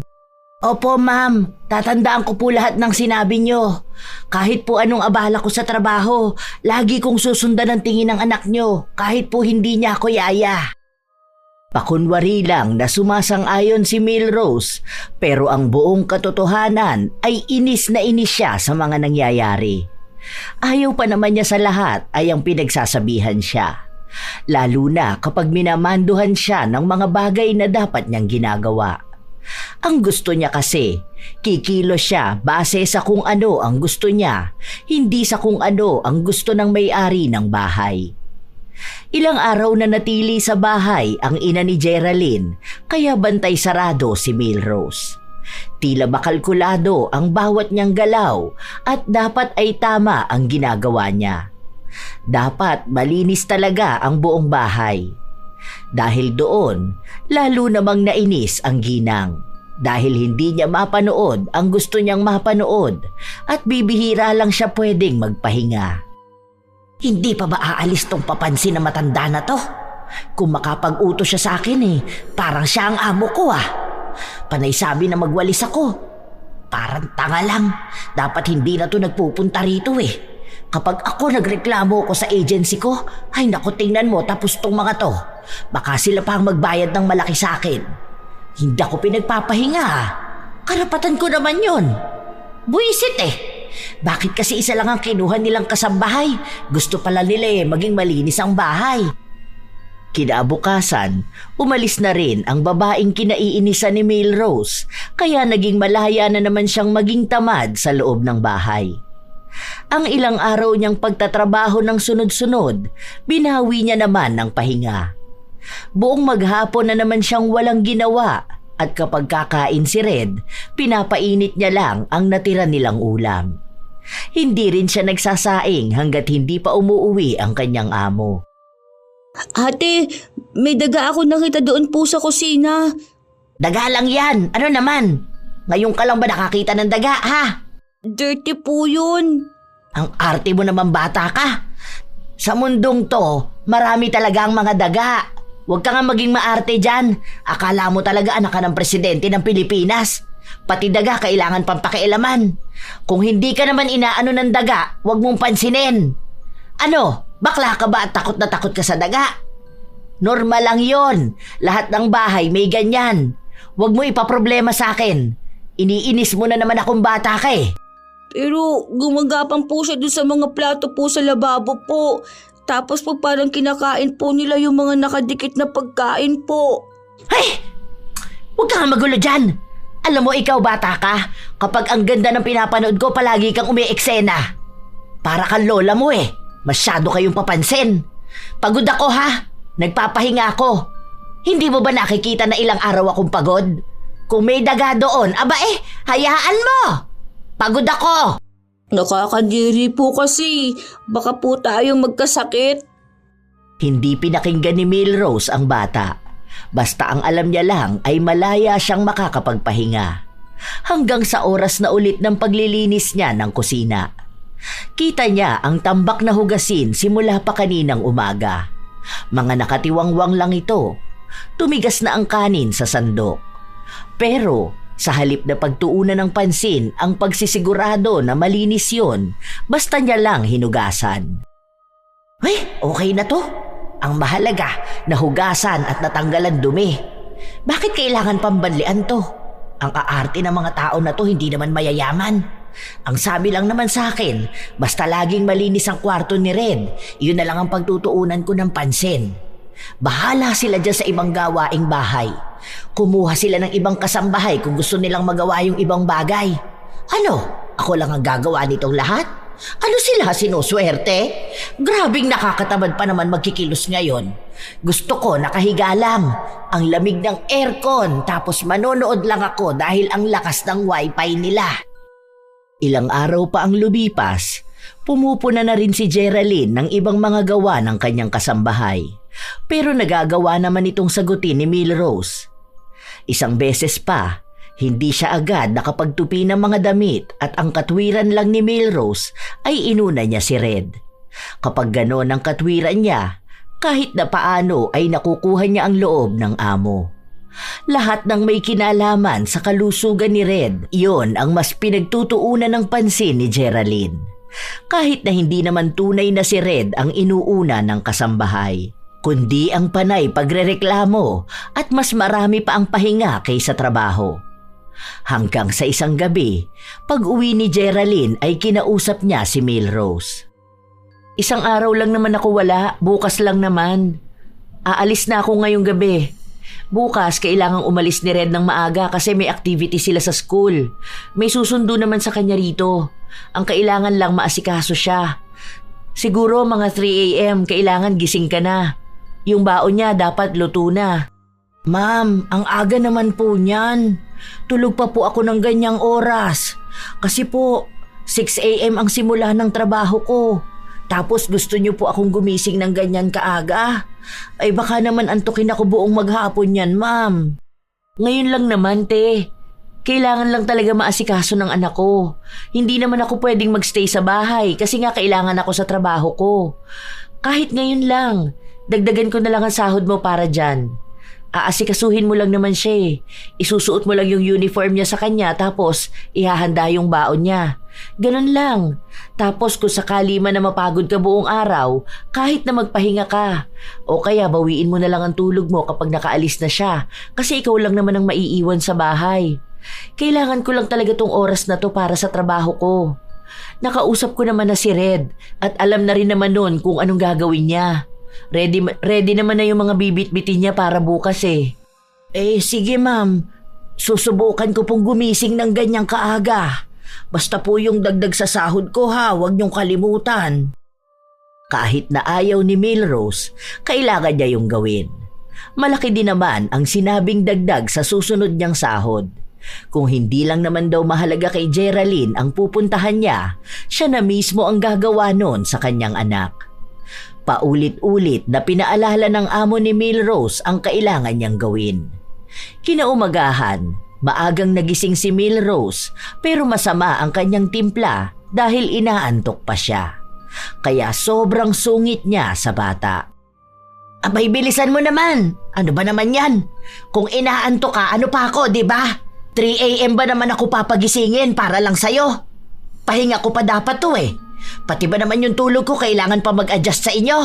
Opo, ma'am. Tatandaan ko po lahat ng sinabi niyo. Kahit po anong abala ko sa trabaho, lagi kong susundan ang tingin ng anak niyo, kahit po hindi niya ako yaya. Pakunwari lang na sumasang-ayon si Milrose, pero ang buong katotohanan ay inis na inis siya sa mga nangyayari. Ayaw pa naman niya sa lahat ay ang pinagsasabihan siya. Lalo na kapag minamanduhan siya ng mga bagay na dapat niyang ginagawa. Ang gusto niya kasi, kikilos siya base sa kung ano ang gusto niya, hindi sa kung ano ang gusto ng may-ari ng bahay. Ilang araw na natili sa bahay ang ina ni Geraldine, kaya bantay sarado si Milrose. Tila ba kalkulado ang bawat niyang galaw at dapat ay tama ang ginagawa niya. Dapat malinis talaga ang buong bahay. Dahil doon, lalo namang nainis ang ginang. Dahil hindi niya mapanood ang gusto niyang mapanood at bibihira lang siya pwedeng magpahinga. Hindi pa ba aalis tong papansin na matanda na to? Kung makapag-utos siya sa akin parang siya ang amo ko Panay sabi na magwalis ako. Parang tanga lang. Dapat hindi na to nagpupunta rito Kapag ako nagreklamo ko sa agency ko, ay naku tingnan mo tapos tong mga to. Baka sila pa ang magbayad ng malaki sa akin. Hindi ako pinagpapahinga Karapatan ko naman yon. Buisit Bakit kasi isa lang ang kinuha nilang kasambahay? Gusto pala nila maging malinis ang bahay. Kinabukasan, umalis na rin ang babaeng kinaiinisan ni Melrose kaya naging malaya na naman siyang maging tamad sa loob ng bahay. Ang ilang araw niyang pagtatrabaho ng sunod-sunod, binawi niya naman ng pahinga. Buong maghapon na naman siyang walang ginawa at kapag kakain si Red, pinapainit niya lang ang natira nilang ulam. Hindi rin siya nagsasaing hanggat hindi pa umuuwi ang kanyang amo. Ate, may daga ako nakita doon po sa kusina. Daga lang yan. Ano naman? Ngayon ka lang ba nakakita ng daga, ha? Dirty po yun. Ang arte mo naman bata ka. Sa mundong to, marami talaga ang mga daga. Huwag ka nga maging maarte dyan. Akala mo talaga anak ka ng presidente ng Pilipinas. Pati daga kailangan pang pakialaman. Kung hindi ka naman inaano ng daga, huwag mong pansinin. Ano? Bakla ka ba at takot na takot ka sa daga? Normal lang yon. Lahat ng bahay may ganyan. Huwag mo ipaproblema sa akin. Iniinis mo na naman akong bata ka Pero gumagapang po siya doon sa mga plato po sa lababo po. Tapos po parang kinakain po nila yung mga nakadikit na pagkain po. Ay! Huwag ka nga magulo dyan. Alam mo ikaw bata ka, kapag ang ganda ng pinapanood ko palagi kang umi-eksena. Para kang lola mo Masyado kayong papansin. Pagod ako ha. Nagpapahinga ako. Hindi mo ba nakikita na ilang araw akong pagod? Kung may daga doon, hayaan mo. Pagod ako. Nakakadiri po kasi. Baka po tayong magkasakit. Hindi pinakinggan ni Melrose ang bata. Basta ang alam niya lang ay malaya siyang makakapagpahinga. Hanggang sa oras na ulit ng paglilinis niya ng kusina. Kita niya ang tambak na hugasin simula pa kaninang umaga. Mga nakatiwangwang lang ito. Tumigas na ang kanin sa sandok. Pero sa halip na pagtuunan ng pansin ang pagsisigurado na malinis yon, basta niya lang hinugasan. Okay na to. Ang mahalaga, nahugasan at natanggalan dumi. Bakit kailangan pambanlian to? Ang aarte ng mga tao na to hindi naman mayayaman. Ang sabi lang naman sa akin, basta laging malinis ang kwarto ni Red, yun na lang ang pagtutuunan ko ng pansin. Bahala sila dyan sa ibang gawaing bahay. Kumuha sila ng ibang kasambahay kung gusto nilang magawa yung ibang bagay. Ano? Ako lang ang gagawa nitong lahat? Ano sila, sinuswerte? Grabing nakakatamad pa naman magkikilos ngayon. Gusto ko nakahiga lang, ang lamig ng aircon, tapos manonood lang ako dahil ang lakas ng wifi nila. Ilang araw pa ang lumipas, pumupuna na rin si Geraldine ng ibang mga gawa ng kanyang kasambahay. Pero nagagawa naman itong sagutin ni Melrose. Isang beses pa, hindi siya agad nakapagtupi ng mga damit at ang katwiran lang ni Melrose ay inuna niya si Red. Kapag gano'n ang katwiran niya, kahit na paano ay nakukuha niya ang loob ng amo. Lahat ng may kinalaman sa kalusugan ni Red, iyon ang mas pinagtutuunan ng pansin ni Geraldine. Kahit na hindi naman tunay na si Red ang inuuna ng kasambahay, kundi ang panay pagrereklamo at mas marami pa ang pahinga kaysa trabaho. Hanggang sa isang gabi, pag-uwi ni Geraldine ay kinausap niya si Melrose. Isang araw lang naman ako wala, bukas lang naman. Aalis na ako ngayong gabi. Bukas, kailangang umalis ni Red ng maaga kasi may activity sila sa school. May susundo naman sa kanya rito. Ang kailangan lang maasikaso siya. Siguro mga 3 a.m. kailangan gising ka na. Yung baon niya dapat luto na. Ma'am, ang aga naman po niyan. Tulog pa po ako ng ganyang oras. Kasi po, 6 a.m. ang simula ng trabaho ko. Tapos gusto niyo po akong gumising ng ganyan kaaga? Ay baka naman antukin ako buong maghapon yan, ma'am. Ngayon lang naman, te. Kailangan lang talaga maasikaso ng anak ko. Hindi naman ako pwedeng magstay sa bahay kasi nga kailangan ako sa trabaho ko. Kahit ngayon lang, dagdagan ko na lang ang sahod mo para dyan. Aasikasuhin mo lang naman siya eh. Isusuot mo lang yung uniform niya sa kanya tapos ihahanda yung baon niya. Ganun lang. Tapos kung sakali man na mapagod ka buong araw, kahit na magpahinga ka. O kaya bawiin mo na lang ang tulog mo kapag nakaalis na siya kasi ikaw lang naman ang maiiwan sa bahay. Kailangan ko lang talaga tong oras na to para sa trabaho ko. Nakausap ko naman na si Red at alam na rin naman nun kung anong gagawin niya. Ready naman na yung mga bibit-bitin niya para bukas eh. Sige ma'am. Susubukan ko pong gumising ng ganyang kaaga. Basta po yung dagdag sa sahod ko ha, huwag niyong kalimutan. Kahit na ayaw ni Milrose, kailangan niya yung gawin. Malaki din naman ang sinabing dagdag sa susunod niyang sahod. Kung hindi lang naman daw mahalaga kay Geraldine ang pupuntahan niya, siya na mismo ang gagawa nun sa kanyang anak. Paulit-ulit na pinaalala ng amo ni Milrose ang kailangan niyang gawin. Kinaumagahan, maagang nagising si Milrose pero masama ang kanyang timpla dahil inaantok pa siya. Kaya sobrang sungit niya sa bata. Abay, bilisan mo naman. Ano ba naman yan? Kung inaantok ka, ano pa ako, di ba? 3 a.m. ba naman ako papagisingin para lang sa'yo? Pahinga ko pa dapat to eh. Pati ba naman yung tulog ko kailangan pa mag-adjust sa inyo?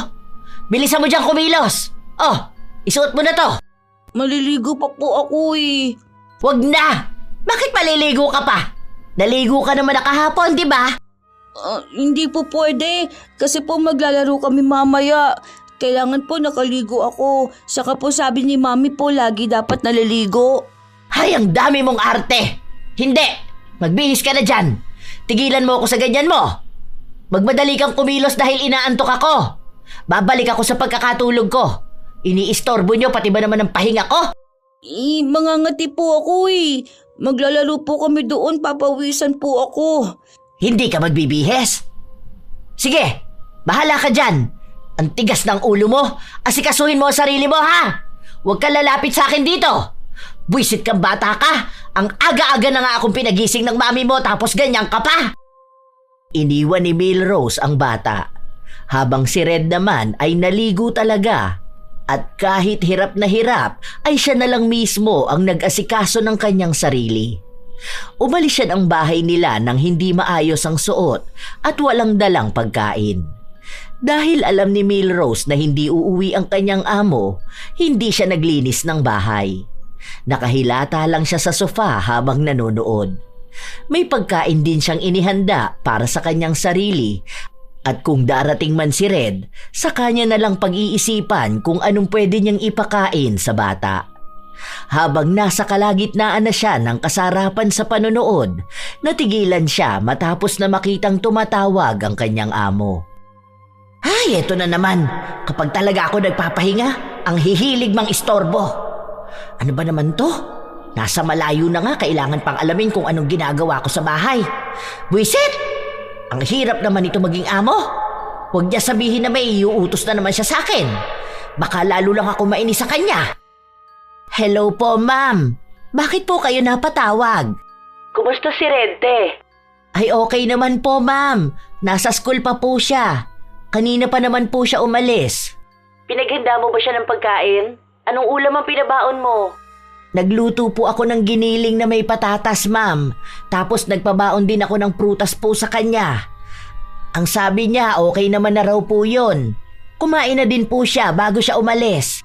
Bilisan mo dyan kumilos! Oh, isuot mo na to! Maliligo pa po ako eh. Wag na! Bakit maliligo ka pa? Naligo ka naman na kahapon, di ba? Hindi po pwede kasi po maglalaro kami mamaya. Kailangan po nakaligo ako. Saka po sabi ni Mami po lagi dapat naliligo. Hay, ang dami mong arte! Hindi! Magbihis ka na dyan! Tigilan mo ako sa ganyan mo! Magmadali kang kumilos dahil inaantok ako. Babalik ako sa pagkakatulog ko. Iniistorbo nyo pati ba naman ang pahinga ko? Mangangati po ako eh. Maglalaro po kami doon, papawisan po ako. Hindi ka magbibihis? Sige, bahala ka dyan. Ang tigas ng ulo mo. Asikasuhin mo ang sarili mo ha. Huwag ka lalapit sa akin dito. Buisit kang bata ka. Ang aga-aga na nga akong pinagising ng mami mo tapos ganyan ka pa. Iniwan ni Milrose ang bata, habang si Red naman ay naligo talaga at kahit hirap na hirap ay siya na lang mismo ang nag-asikaso ng kanyang sarili. Umalis siya ng bahay nila nang hindi maayos ang suot at walang dalang pagkain. Dahil alam ni Milrose na hindi uuwi ang kanyang amo, hindi siya naglinis ng bahay. Nakahilata lang siya sa sofa habang nanonood. May pagkain din siyang inihanda para sa kanyang sarili at kung darating man si Red, sa kanya na lang pag-iisipan kung anong pwede niyang ipakain sa bata. Habang nasa kalagitnaan na siya ng kasarapan sa panonood, natigilan siya matapos na makitang tumatawag ang kanyang amo. Ay, eto na naman. Kapag talaga ako nagpapahinga, ang hihilig mang istorbo. Ano ba naman to? Nasa malayo na nga, kailangan pang alamin kung anong ginagawa ko sa bahay. Buisit! Ang hirap naman ito maging amo. Huwag niya sabihin na may iuutos na naman siya sa akin. Baka lalo lang ako mainis sa kanya. Hello po, ma'am. Bakit po kayo napatawag? Kumusta si Rente? Ay, okay naman po, ma'am. Nasa school pa po siya. Kanina pa naman po siya umalis. Pinaghanda mo ba siya ng pagkain? Anong ulam ang pinabaon mo? Nagluto po ako ng giniling na may patatas, ma'am. Tapos nagpabaon din ako ng prutas po sa kanya. Ang sabi niya, okay naman na raw po yun. Kumain na din po siya bago siya umalis.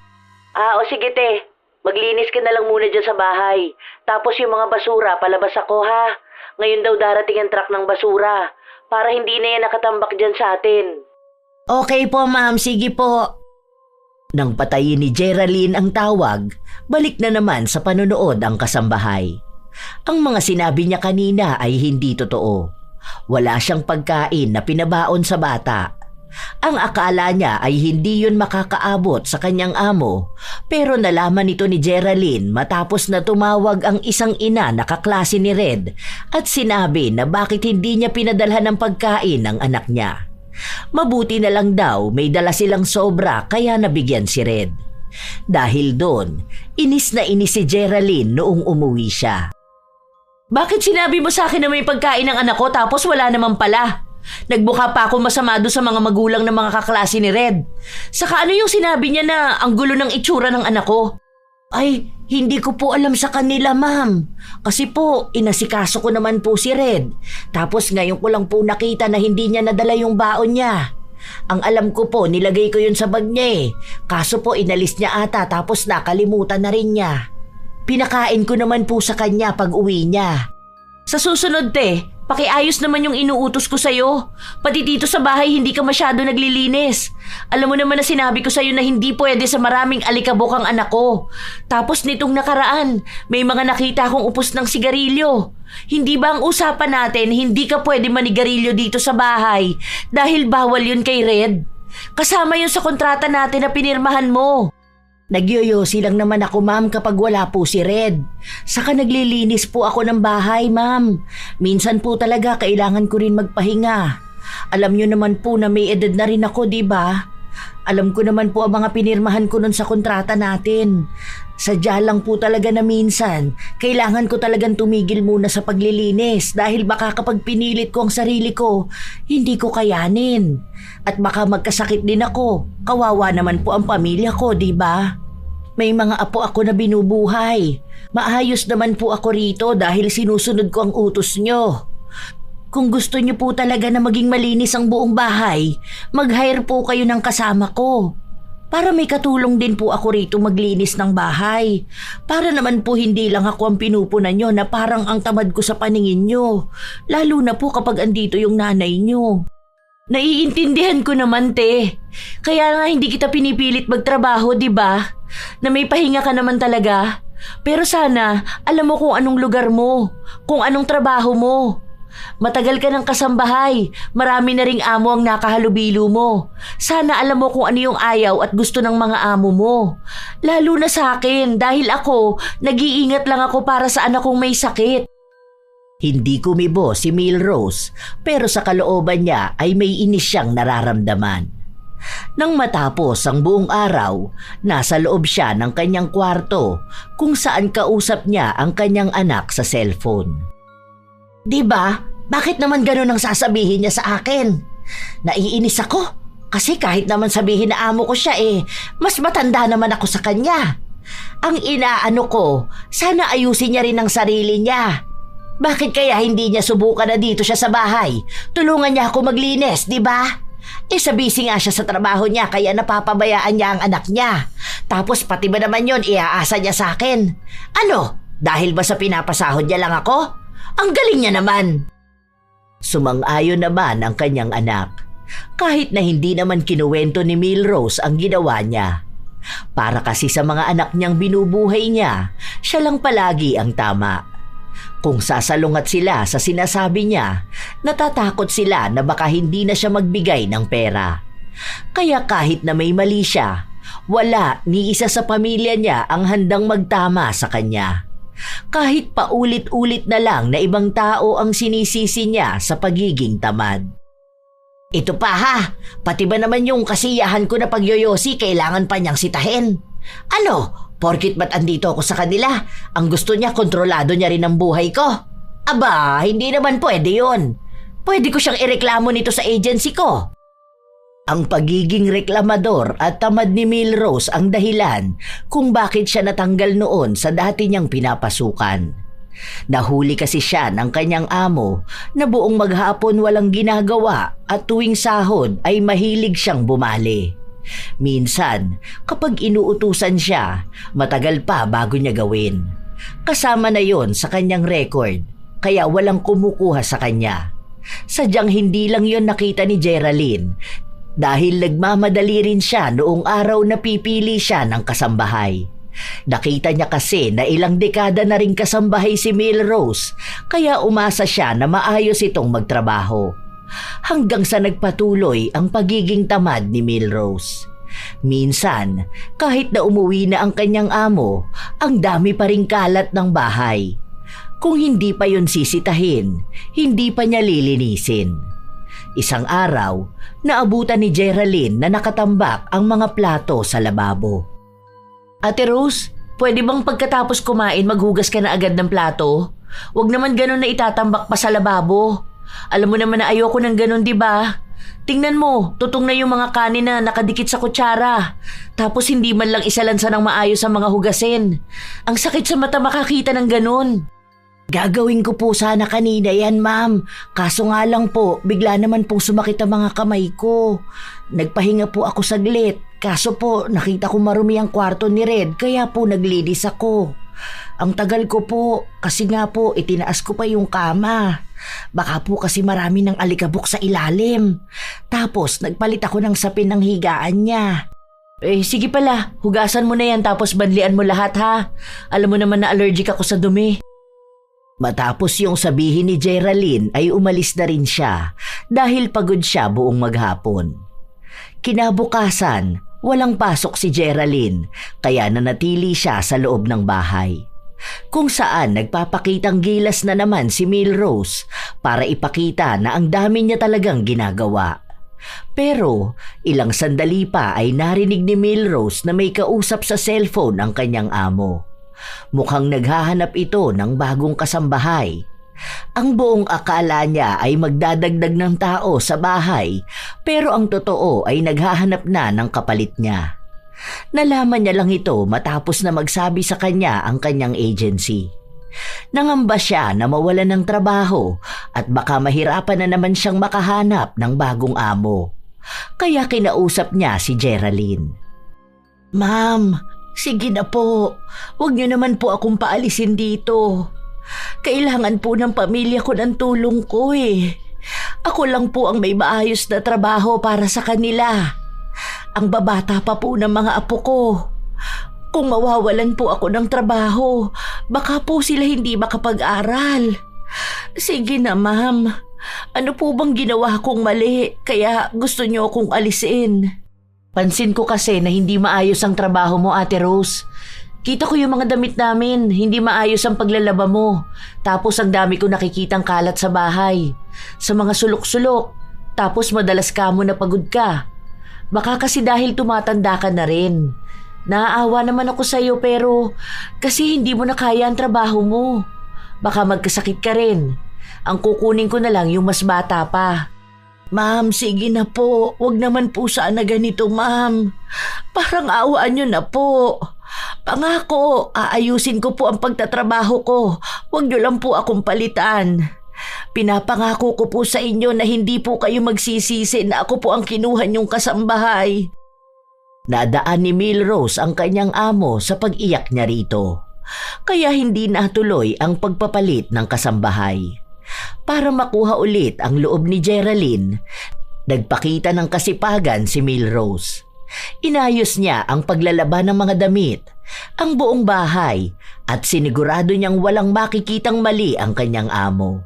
O sige te, maglinis ka na lang muna dyan sa bahay. Tapos yung mga basura, palabas ako ha. Ngayon daw darating ang truck ng basura. Para hindi na yan nakatambak dyan sa atin. Okay po, ma'am. Sige po. Nang patayin ni Geraldine ang tawag, balik na naman sa panonood ang kasambahay. Ang mga sinabi niya kanina ay hindi totoo. Wala siyang pagkain na pinabaon sa bata. Ang akala niya ay hindi yun makakaabot sa kanyang amo, pero nalaman ito ni Geraldine matapos na tumawag ang isang ina na kaklase ni Red at sinabi na bakit hindi niya pinadalhan ng pagkain ang anak niya. Mabuti na lang daw may dala silang sobra kaya nabigyan si Red. Dahil doon, inis na inis si Geraldine noong umuwi siya. Bakit sinabi mo sa akin na may pagkain ng anak ko tapos wala naman pala? Nagbuka pa ako masama doon sa mga magulang ng mga kaklase ni Red. Saka ano yung sinabi niya na ang gulo ng itsura ng anak ko? Ay, hindi ko po alam sa kanila, ma'am. Kasi po, inasikaso ko naman po si Red. Tapos ngayon ko lang po nakita na hindi niya nadala yung baon niya. Ang alam ko po, nilagay ko yun sa bag niya eh. Kaso po, inalis niya ata tapos nakalimutan na rin niya. Pinakain ko naman po sa kanya pag uwi niya. Sa susunod, te, pakiayos naman yung inuutos ko sa'yo. Pati dito sa bahay hindi ka masyado naglilinis. Alam mo naman na sinabi ko sa'yo na hindi pwede sa maraming alikabok ang anak ko. Tapos nitong nakaraan, may mga nakita akong upos ng sigarilyo. Hindi ba ang usapan natin hindi ka pwede manigarilyo dito sa bahay dahil bawal yun kay Red? Kasama yun sa kontrata natin na pinirmahan mo. Nagyoyosi lang naman ako, ma'am, kapag wala po si Red. Saka naglilinis po ako ng bahay, ma'am. Minsan po talaga kailangan ko rin magpahinga. Alam niyo naman po na may edad na rin ako, di ba? Alam ko naman po ang mga pinirmahan ko nun sa kontrata natin. Sadya lang po talaga na minsan, kailangan ko talagang tumigil muna sa paglilinis dahil baka kapag pinilit ko ang sarili ko, hindi ko kayanin. At baka magkasakit din ako. Kawawa naman po ang pamilya ko, di ba? May mga apo ako na binubuhay. Maayos naman po ako rito dahil sinusunod ko ang utos nyo. Kung gusto nyo po talaga na maging malinis ang buong bahay, mag-hire po kayo ng kasama ko. Para may katulong din po ako rito maglinis ng bahay. Para naman po hindi lang ako ang pinupunan nyo na parang ang tamad ko sa paningin nyo. Lalo na po kapag andito yung nanay nyo. Naiintindihan ko naman, te. Kaya nga hindi kita pinipilit magtrabaho, di ba? Na may pahinga ka naman talaga. Pero sana, alam mo kung anong lugar mo, kung anong trabaho mo. Matagal ka ng kasambahay, marami na ring amo ang nakahalubilo mo. Sana alam mo kung ano yung ayaw at gusto ng mga amo mo. Lalo na sa akin dahil ako, nag-iingat lang ako para sa anak kong may sakit. Hindi kumibo si Milrose pero sa kalooban niya ay may inis siyang nararamdaman. Nang matapos ang buong araw, nasa loob siya ng kanyang kwarto kung saan kausap niya ang kanyang anak sa cellphone. Diba? Bakit naman ganun ang sasabihin niya sa akin? Naiinis ako kasi kahit naman sabihin na amo ko siya mas matanda naman ako sa kanya. Ang inaano ko, sana ayusin niya rin ang sarili niya. Bakit kaya hindi niya subukan na dito siya sa bahay? Tulungan niya ako maglinis, di ba? Sa busy nga siya sa trabaho niya kaya napapabayaan niya ang anak niya. Tapos pati ba naman yon iaasa niya sa akin? Ano? Dahil ba sa pinapasahod niya lang ako? Ang galing niya naman. Sumang-ayon naman ang kanyang anak. Kahit na hindi naman kinuwento ni Milrose ang ginawa niya. Para kasi sa mga anak niyang binubuhay niya, siya lang palagi ang tama. Kung sasalungat sila sa sinasabi niya, natatakot sila na baka hindi na siya magbigay ng pera. Kaya kahit na may mali siya, wala ni isa sa pamilya niya ang handang magtama sa kanya. Kahit paulit-ulit na lang na ibang tao ang sinisisi niya sa pagiging tamad. Ito pa ha, pati ba naman yung kasiyahan ko na pagyoyosi kailangan pa niyang sitahin? Ano? Porkit ba't andito ako sa kanila, ang gusto niya kontrolado niya rin ang buhay ko? Aba, hindi naman pwede yun. Pwede ko siyang ireklamo nito sa agency ko. Ang pagiging reklamador at tamad ni Milrose ang dahilan kung bakit siya natanggal noon sa dati niyang pinapasukan. Nahuli kasi siya ng kanyang amo na buong maghapon walang ginagawa at tuwing sahod ay mahilig siyang bumali. Minsan, kapag inuutusan siya, matagal pa bago niya gawin. Kasama na yon sa kanyang record, kaya walang kumukuha sa kanya. Sadyang hindi lang yon nakita ni Geraldine dahil nagmamadali rin siya noong araw na pipili siya ng kasambahay. Nakita niya kasi na ilang dekada na rin kasambahay si Milrose, kaya umasa siya na maayos itong magtrabaho. Hanggang sa nagpatuloy ang pagiging tamad ni Milrose. Minsan, kahit na umuwi na ang kanyang amo, ang dami pa ring kalat ng bahay. Kung hindi pa yon sisitahin, hindi pa niya lilinisin. Isang araw, naabutan ni Geraldine na nakatambak ang mga plato sa lababo. Ate Rose, pwede bang pagkatapos kumain maghugas ka na agad ng plato? Huwag naman ganun na itatambak pa sa lababo. Alam mo naman na ayoko ng ganun, di ba? Tingnan mo, tutong na yung mga kanin na nakadikit sa kutsara. Tapos hindi man lang isalansa ng maayos ang mga hugasin. Ang sakit sa mata makakita ng ganun. Gagawin ko po sana kanina yan, ma'am. Kaso nga lang po, bigla naman pong sumakit ang mga kamay ko. Nagpahinga po ako saglit. Kaso po, nakita ko marumi ang kwarto ni Red, kaya po naglinis ako. Ang tagal ko po, kasi nga po, itinaas ko pa yung kama. Baka po kasi marami ng alikabok sa ilalim. Tapos, nagpalit ako ng sapin ng higaan niya. Sige pala, hugasan mo na yan tapos banlian mo lahat ha. Alam mo naman na allergic ako sa dumi. Matapos yung sabihin ni Geraldine ay umalis na rin siya dahil pagod siya buong maghapon. Kinabukasan, walang pasok si Geraldine kaya nanatili siya sa loob ng bahay. Kung saan nagpapakitang gilas na naman si Milrose para ipakita na ang dami niya talagang ginagawa. Pero ilang sandali pa ay narinig ni Milrose na may kausap sa cellphone ang kanyang amo. Mukhang naghahanap ito ng bagong kasambahay. Ang buong akala niya ay magdadagdag ng tao sa bahay pero ang totoo ay naghahanap na ng kapalit niya. Nalaman niya lang ito matapos na magsabi sa kanya ang kanyang agency. Nangamba siya na mawalan ng trabaho at baka mahirapan na naman siyang makahanap ng bagong amo. Kaya kinausap niya si Geraldine. Ma'am, sige na po. Huwag niyo naman po akong paalisin dito. Kailangan po ng pamilya ko ng tulong ko eh. Ako lang po ang may maayos na trabaho para sa kanila. Ang babata pa po ng mga apo ko. Kung mawawalan po ako ng trabaho, baka po sila hindi makapag-aral. Sige na, ma'am. Ano po bang ginawa kong mali kaya gusto niyo akong alisin? Pansin ko kasi na hindi maayos ang trabaho mo, Ate Rose. Kita ko yung mga damit namin, hindi maayos ang paglalaba mo. Tapos ang dami ko nakikitang kalat sa bahay. Sa mga sulok-sulok. Tapos madalas ka mo na pagod ka. Baka kasi dahil tumatanda ka na rin. Naaawa naman ako sa'yo pero kasi hindi mo na kaya ang trabaho mo. Baka magkasakit ka rin. Ang kukunin ko na lang yung mas bata pa. Ma'am, sige na po. Huwag naman po sana ganito, ma'am. Parang awaan niyo na po. Pangako, aayusin ko po ang pagtatrabaho ko. Huwag niyo lang po akong palitan. Pinapangako ko po sa inyo na hindi po kayo magsisisi na ako po ang kinuha niyong kasambahay. Nadaan ni Milrose ang kanyang amo sa pag-iyak niya rito. Kaya hindi natuloy ang pagpapalit ng kasambahay. Para makuha ulit ang loob ni Geraldine, nagpakita ng kasipagan si Milrose. Inayos niya ang paglalaba ng mga damit, ang buong bahay at sinigurado niyang walang makikitang mali ang kanyang amo.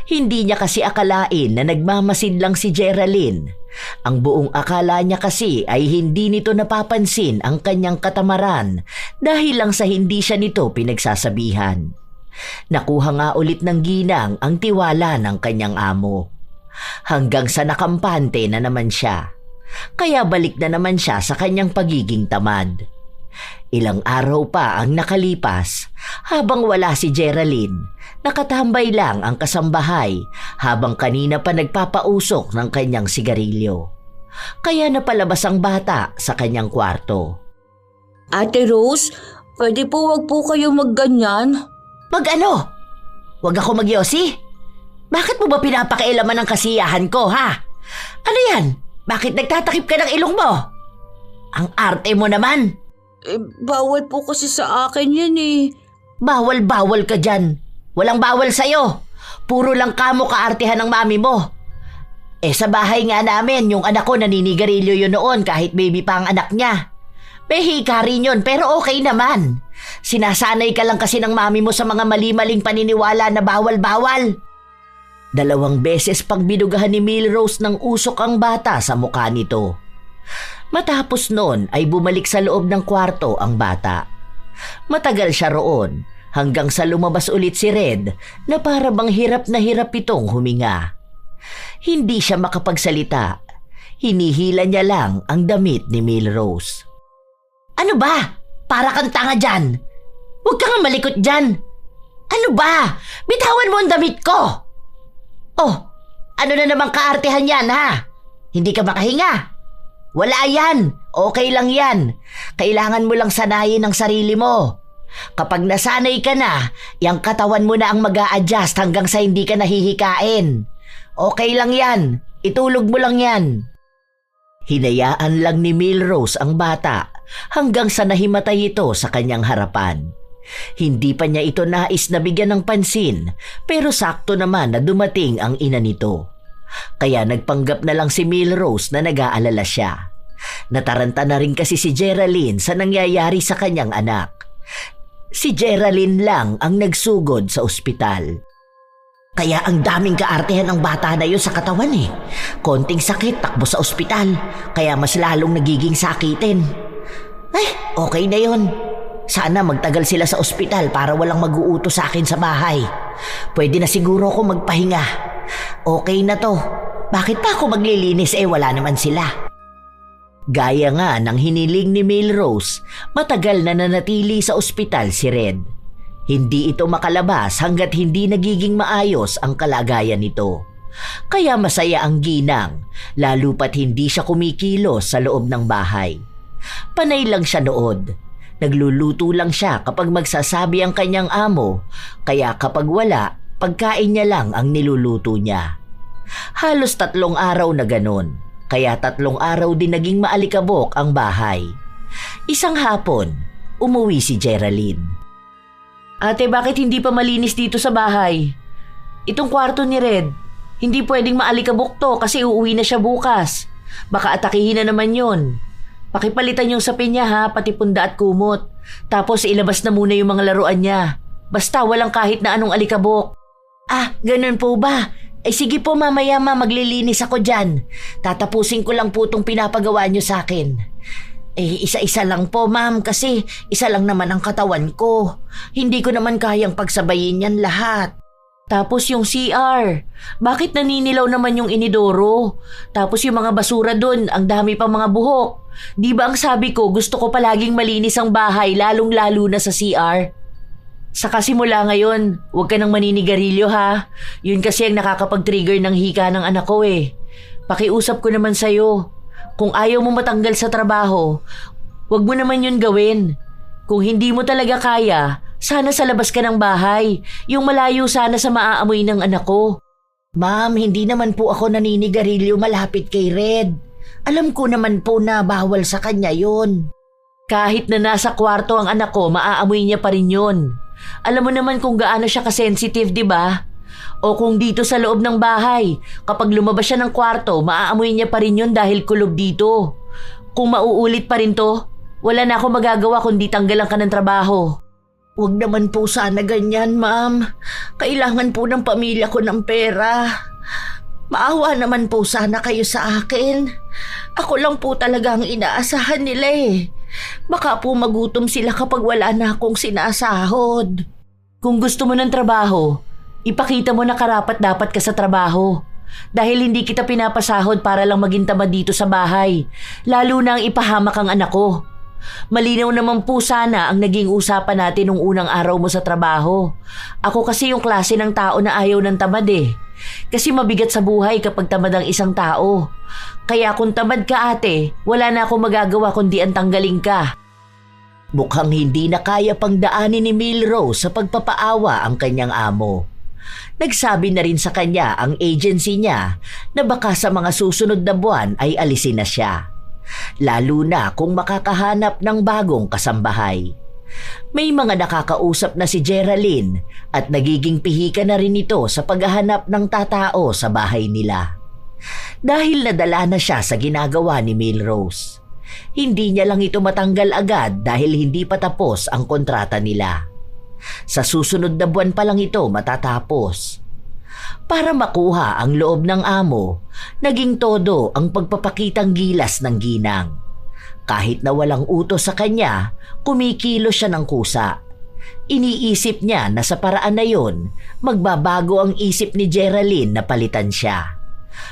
Hindi niya kasi akalain na nagmamasid lang si Geraldine. Ang buong akala niya kasi ay hindi nito napapansin ang kanyang katamaran dahil lang sa hindi siya nito pinagsasabihan. Nakuha nga ulit ng ginang ang tiwala ng kanyang amo. Hanggang sa nakampante na naman siya. Kaya balik na naman siya sa kanyang pagiging tamad. Ilang araw pa ang nakalipas habang wala si Geraldine. Nakatambay lang ang kasambahay habang kanina pa nagpapausok ng kanyang sigarilyo. Kaya napalabas ang bata sa kanyang kwarto. Ate Rose, pwede po wag po kayo magganyan? Mag-ano? Wag ako magyosi? Bakit mo ba pinapakailaman ang kasiyahan ko, ha? Ano yan? Bakit nagtatakip ka ng ilong mo? Ang arte mo naman. Bawal po kasi sa akin yan eh. Bawal-bawal ka dyan. Walang bawal sa'yo. Puro lang kamo kaartehan ng mami mo. Sa bahay nga namin, yung anak ko naninigarilyo yun noon kahit baby pa ang anak niya. Behika rin yun, pero okay naman. Sinasanay ka lang kasi ng mami mo sa mga mali-maling paniniwala na bawal-bawal. 2 beses pang binugahan ni Milrose ng usok ang bata sa mukha nito. Matapos noon ay bumalik sa loob ng kwarto ang bata. Matagal siya roon hanggang sa lumabas ulit si Red na para bang hirap na hirap itong huminga. Hindi siya makapagsalita. Hinihila niya lang ang damit ni Milrose. Ano ba? Para kang tanga dyan. Huwag ka nga malikot dyan. Ano ba? Bitawan mo ang damit ko. Oh, ano na namang kaartehan yan ha? Hindi ka makahinga. Wala yan. Okay lang yan. Kailangan mo lang sanayin ang sarili mo. Kapag nasanay ka na, yung katawan mo na ang mag-a-adjust hanggang sa hindi ka nahihikain. Okay lang yan. Itulog mo lang yan. Hinayaan lang ni Milrose ang bata hanggang sa nahimatay ito sa kanyang harapan. Hindi pa niya ito nais na bigyan ng pansin pero sakto naman na dumating ang ina nito. Kaya nagpanggap na lang si Milrose na nag-aalala siya. Nataranta na rin kasi si Geraldine sa nangyayari sa kanyang anak. Si Geraldine lang ang nagsugod sa ospital. Kaya ang daming kaartehan ng bata na yun sa katawan eh. Konting sakit, takbo sa ospital. Kaya mas lalong nagiging sakitin. Ay, okay na yun. Sana magtagal sila sa ospital para walang mag-uuto sa akin sa bahay. Pwede na siguro ako magpahinga. Okay na to. Bakit pa ako maglilinis wala naman sila? Gaya nga ng hiniling ni Milrose, matagal na nanatili sa ospital si Red. Hindi ito makalabas hanggat hindi nagiging maayos ang kalagayan nito. Kaya masaya ang ginang, lalo pat hindi siya kumikilos sa loob ng bahay. Panay lang siya nood. Nagluluto lang siya kapag magsasabi ang kanyang amo, kaya kapag wala, pagkain niya lang ang niluluto niya. Halos 3 araw na ganon, kaya 3 araw din naging maalikabok ang bahay. Isang hapon, umuwi si Geraldine. Ate, bakit hindi pa malinis dito sa bahay? Itong kwarto ni Red, hindi pwedeng maalikabok to kasi uuwi na siya bukas. Baka atakihin na naman yun. Pakipalitan yung sapin niya ha, pati punda at kumot. Tapos ilabas na muna yung mga laruan niya. Basta walang kahit na anong alikabok. Ah, ganun po ba? Sige po mamaya maglilinis ako dyan. Tatapusin ko lang po itong pinapagawa niyo sa akin. Isa-isa lang po ma'am kasi isa lang naman ang katawan ko. Hindi ko naman kayang pagsabayin yan lahat. Tapos yung CR, bakit naninilaw naman yung inidoro? Tapos yung mga basura dun, ang dami pang mga buhok. Di ba ang sabi ko gusto ko palaging malinis ang bahay lalong-lalo na sa CR? Saka simula ngayon, huwag ka nang maninigarilyo ha. Yun kasi ang nakakapag-trigger ng hika ng anak ko eh. Pakiusap ko naman sa'yo. Kung ayaw mo matanggal sa trabaho, huwag mo naman yun gawin. Kung hindi mo talaga kaya, sana sa labas ka ng bahay. Yung malayo sana sa maaamoy ng anak ko. Ma'am, hindi naman po ako naninigarilyo malapit kay Red. Alam ko naman po na bawal sa kanya yun. Kahit na nasa kwarto ang anak ko, maaamoy niya pa rin yun. Alam mo naman kung gaano siya kasensitive, di ba? O kung dito sa loob ng bahay, kapag lumabas siya ng kwarto, maaamoy niya pa rin yun dahil kulob dito. Kung mauulit pa rin to, wala na ako magagawa kundi tanggalan ka ng trabaho. Huwag naman po sana ganyan, ma'am. Kailangan po ng pamilya ko ng pera. Maawa naman po sana kayo sa akin. Ako lang po talaga ang inaasahan nila eh. Baka po magutom sila kapag wala na akong sinasahod. Kung gusto mo ng trabaho, ipakita mo na karapat dapat ka sa trabaho. Dahil hindi kita pinapasahod para lang maging tamad dito sa bahay. Lalo na ang ipahamak ang anak ko. Malinaw naman po sana ang naging usapan natin nung unang araw mo sa trabaho. Ako kasi yung klase ng tao na ayaw ng tamad eh. Kasi mabigat sa buhay kapag tamad ang isang tao. Kaya kung tamad ka ate, wala na akong magagawa kundi ang tanggalin ka. Mukhang hindi na kaya pang daanin ni Milrose sa pagpapaawa ang kanyang amo. Nagsabi na rin sa kanya ang agency niya na baka sa mga susunod na buwan ay alisin na siya. Lalo na kung makakahanap ng bagong kasambahay. May mga nakakausap na si Geraldine at nagiging pihika na rin ito sa paghahanap ng tatao sa bahay nila. Dahil nadala na siya sa ginagawa ni Milrose. Hindi niya lang ito matanggal agad dahil hindi pa tapos ang kontrata nila. Sa susunod na buwan pa lang ito matatapos. Para makuha ang loob ng amo, naging todo ang pagpapakitang gilas ng ginang. Kahit na walang utos sa kanya, kumikilos siya ng kusa. Iniisip niya na sa paraan na yon, magbabago ang isip ni Geraldine na palitan siya.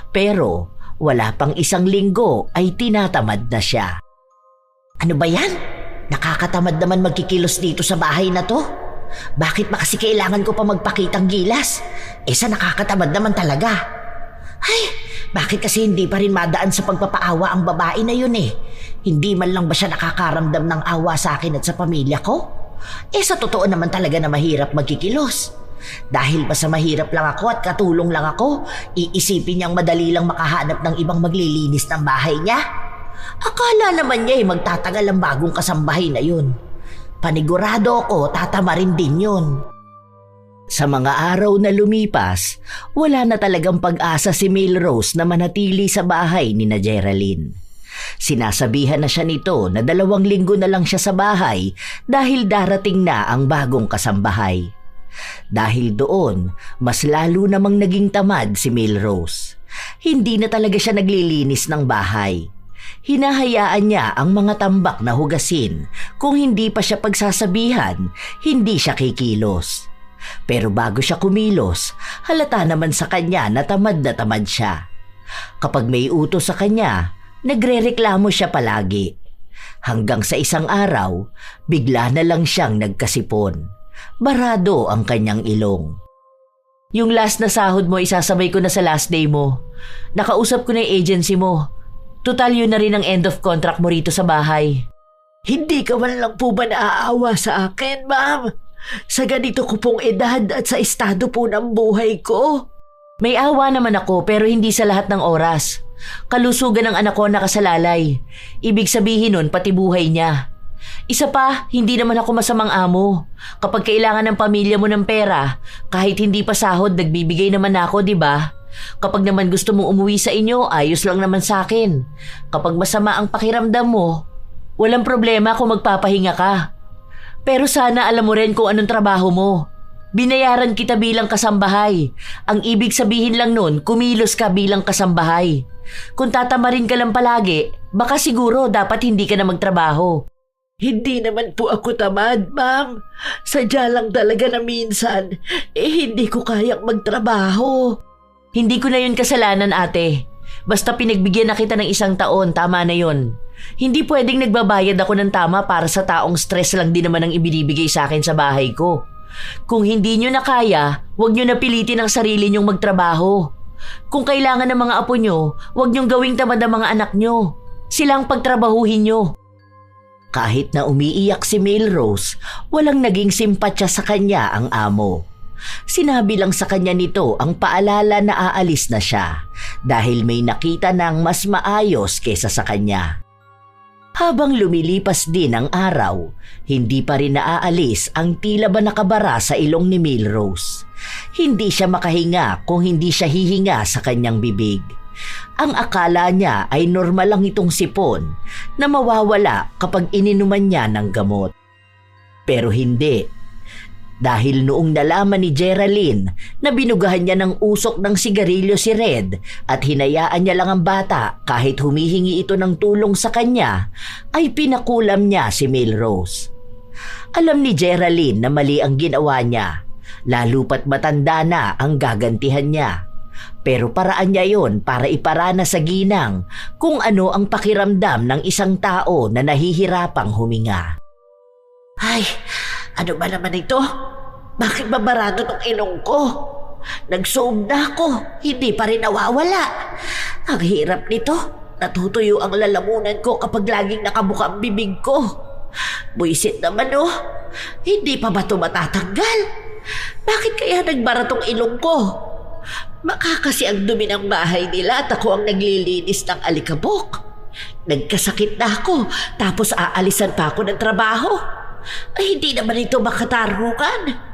Pero wala pang 1 linggo ay tinatamad na siya. Ano ba yan? Nakakatamad naman magkikilos dito sa bahay na to. Bakit ba kasi kailangan ko pa magpakitang gilas? Sa nakakatamad naman talaga. Ay, bakit kasi hindi pa rin madaan sa pagpapaawa ang babae na yun eh? Hindi man lang ba siya nakakaramdam ng awa sa akin at sa pamilya ko? Sa totoo naman talaga na mahirap magkikilos. Dahil ba sa mahirap lang ako at katulong lang ako, iisipin niyang madali lang makahanap ng ibang maglilinis ng bahay niya? Akala naman niya magtatagal ang bagong kasambahay na yun. Panigurado ako, tatamarin din yun. Sa mga araw na lumipas, wala na talagang pag-asa si Melrose na manatili sa bahay ni na Geraldine. Sinasabihan na siya nito na 2 linggo na lang siya sa bahay dahil darating na ang bagong kasambahay. Dahil doon, mas lalo namang naging tamad si Melrose. Hindi na talaga siya naglilinis ng bahay. Hinahayaan niya ang mga tambak na hugasin. Kung hindi pa siya pagsasabihan, hindi siya kikilos. Pero bago siya kumilos, halata naman sa kanya na tamad siya. Kapag may utos sa kanya, nagrereklamo siya palagi. Hanggang sa isang araw, bigla na lang siyang nagkasipon. Barado ang kanyang ilong. Yung last na sahod mo, isasabay ko na sa last day mo. Nakausap ko na yung agency mo. Total yun na rin ang end of contract mo rito sa bahay. Hindi ka man lang po ba naaawa sa akin, ma'am? Sa ganito ko pong edad at sa estado po ng buhay ko. May awa naman ako pero hindi sa lahat ng oras. Kalusugan ng anak ko nakasalalay. Ibig sabihin nun pati buhay niya. Isa pa, hindi naman ako masamang amo. Kapag kailangan ng pamilya mo ng pera, kahit hindi pa sahod, nagbibigay naman ako, di ba? Kapag naman gusto mong umuwi sa inyo, ayos lang naman sa akin. Kapag masama ang pakiramdam mo, walang problema kung magpapahinga ka. Pero sana alam mo rin kung anong trabaho mo. Binayaran kita bilang kasambahay. Ang ibig sabihin lang nun, kumilos ka bilang kasambahay. Kung tatamarin ka lang palagi, baka siguro dapat hindi ka na magtrabaho. Hindi naman po ako tamad, ma'am. Sadya lang talaga na minsan, hindi ko kayang magtrabaho. Hindi ko na yun kasalanan, ate. Basta pinagbigyan na kita ng 1 taon, tama na yun. Hindi pwedeng nagbabayad ako ng tama para sa taong stress lang din naman ang ibinibigay sa akin sa bahay ko. Kung hindi nyo na kaya, huwag nyo napilitin ang sarili nyong magtrabaho. Kung kailangan ng mga apo nyo, huwag nyong gawing tamad ang mga anak nyo. Silang pagtrabahuhin nyo. Kahit na umiiyak si Melrose, walang naging simpatya sa kanya ang amo. Sinabi lang sa kanya nito ang paalala na aalis na siya dahil may nakita ng mas maayos kesa sa kanya. Habang lumilipas din ang araw, hindi pa rin naaalis ang tila ba nakabara sa ilong ni Melrose. Hindi siya makahinga kung hindi siya hihinga sa kanyang bibig. Ang akala niya ay normal lang itong sipon na mawawala kapag ininuman niya ng gamot. Pero hindi. Dahil noong nalaman ni Geraldine na binugahan niya ng usok ng sigarilyo si Red at hinayaan niya lang ang bata kahit humihingi ito ng tulong sa kanya, ay pinakulam niya si Melrose. Alam ni Geraldine na mali ang ginawa niya, lalo pat matanda na ang gagantihan niya. Pero paraan niya yon para iparana sa ginang kung ano ang pakiramdam ng isang tao na nahihirapang huminga. Ay, ano ba naman ito? Bakit babarado tong ilong ko? Nagsuog na ako, hindi pa rin nawawala. Ang hirap nito, natutuyo ang lalamunan ko kapag laging nakabuka ang bibig ko. Buisit naman oh, hindi pa ba ito matatanggal? Bakit kaya nagbara tong ilong ko? Baka kasi ang dumi ng bahay nila at ako ang naglilinis ng alikabok. Nagkasakit na ako tapos aalisan pa ako ng trabaho. Ay hindi naman ito makatarungan.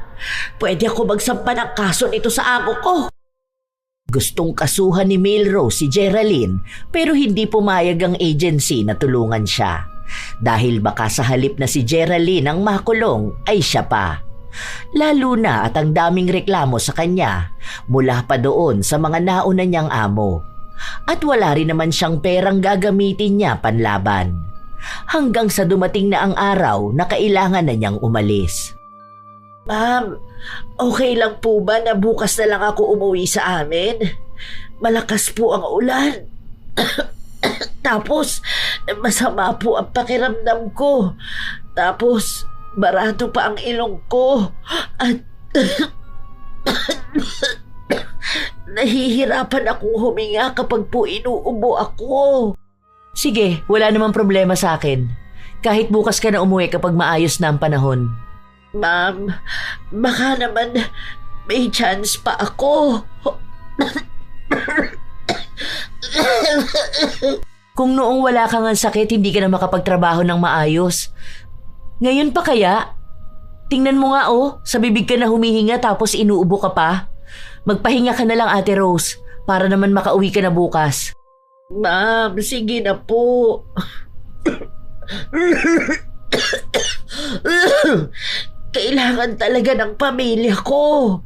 Pwede ako magsampa ng kaso nito sa amo ko. Gustong kasuhan ni Melrose si Geraldine pero hindi pumayag ang agency na tulungan siya. Dahil baka sa halip na si Geraldine ang makulong ay siya pa. Lalo na at ang daming reklamo sa kanya mula pa doon sa mga nauna niyang amo. At wala rin naman siyang perang gagamitin niya panlaban. Hanggang sa dumating na ang araw na kailangan na niyang umalis. Ma'am, okay lang po ba na bukas na lang ako umuwi sa amin? malakas po ang ulan. Tapos, masama po ang pakiramdam ko. Tapos, barado pa ang ilong ko. At nahihirapan akong huminga kapag po inuubo ako. Sige, wala namang problema sa akin. Kahit bukas ka na umuwi kapag maayos na ang panahon. Ma'am, baka naman may chance pa ako. Kung noong wala kang ang sakit, hindi ka na makapagtrabaho ng maayos. Ngayon pa kaya? Tingnan mo nga sa bibig ka na humihinga tapos inuubo ka pa. Magpahinga ka na lang, Ate Rose, para naman makauwi ka na bukas. Ma'am, sige na po. Kailangan talaga ng pamilya ko.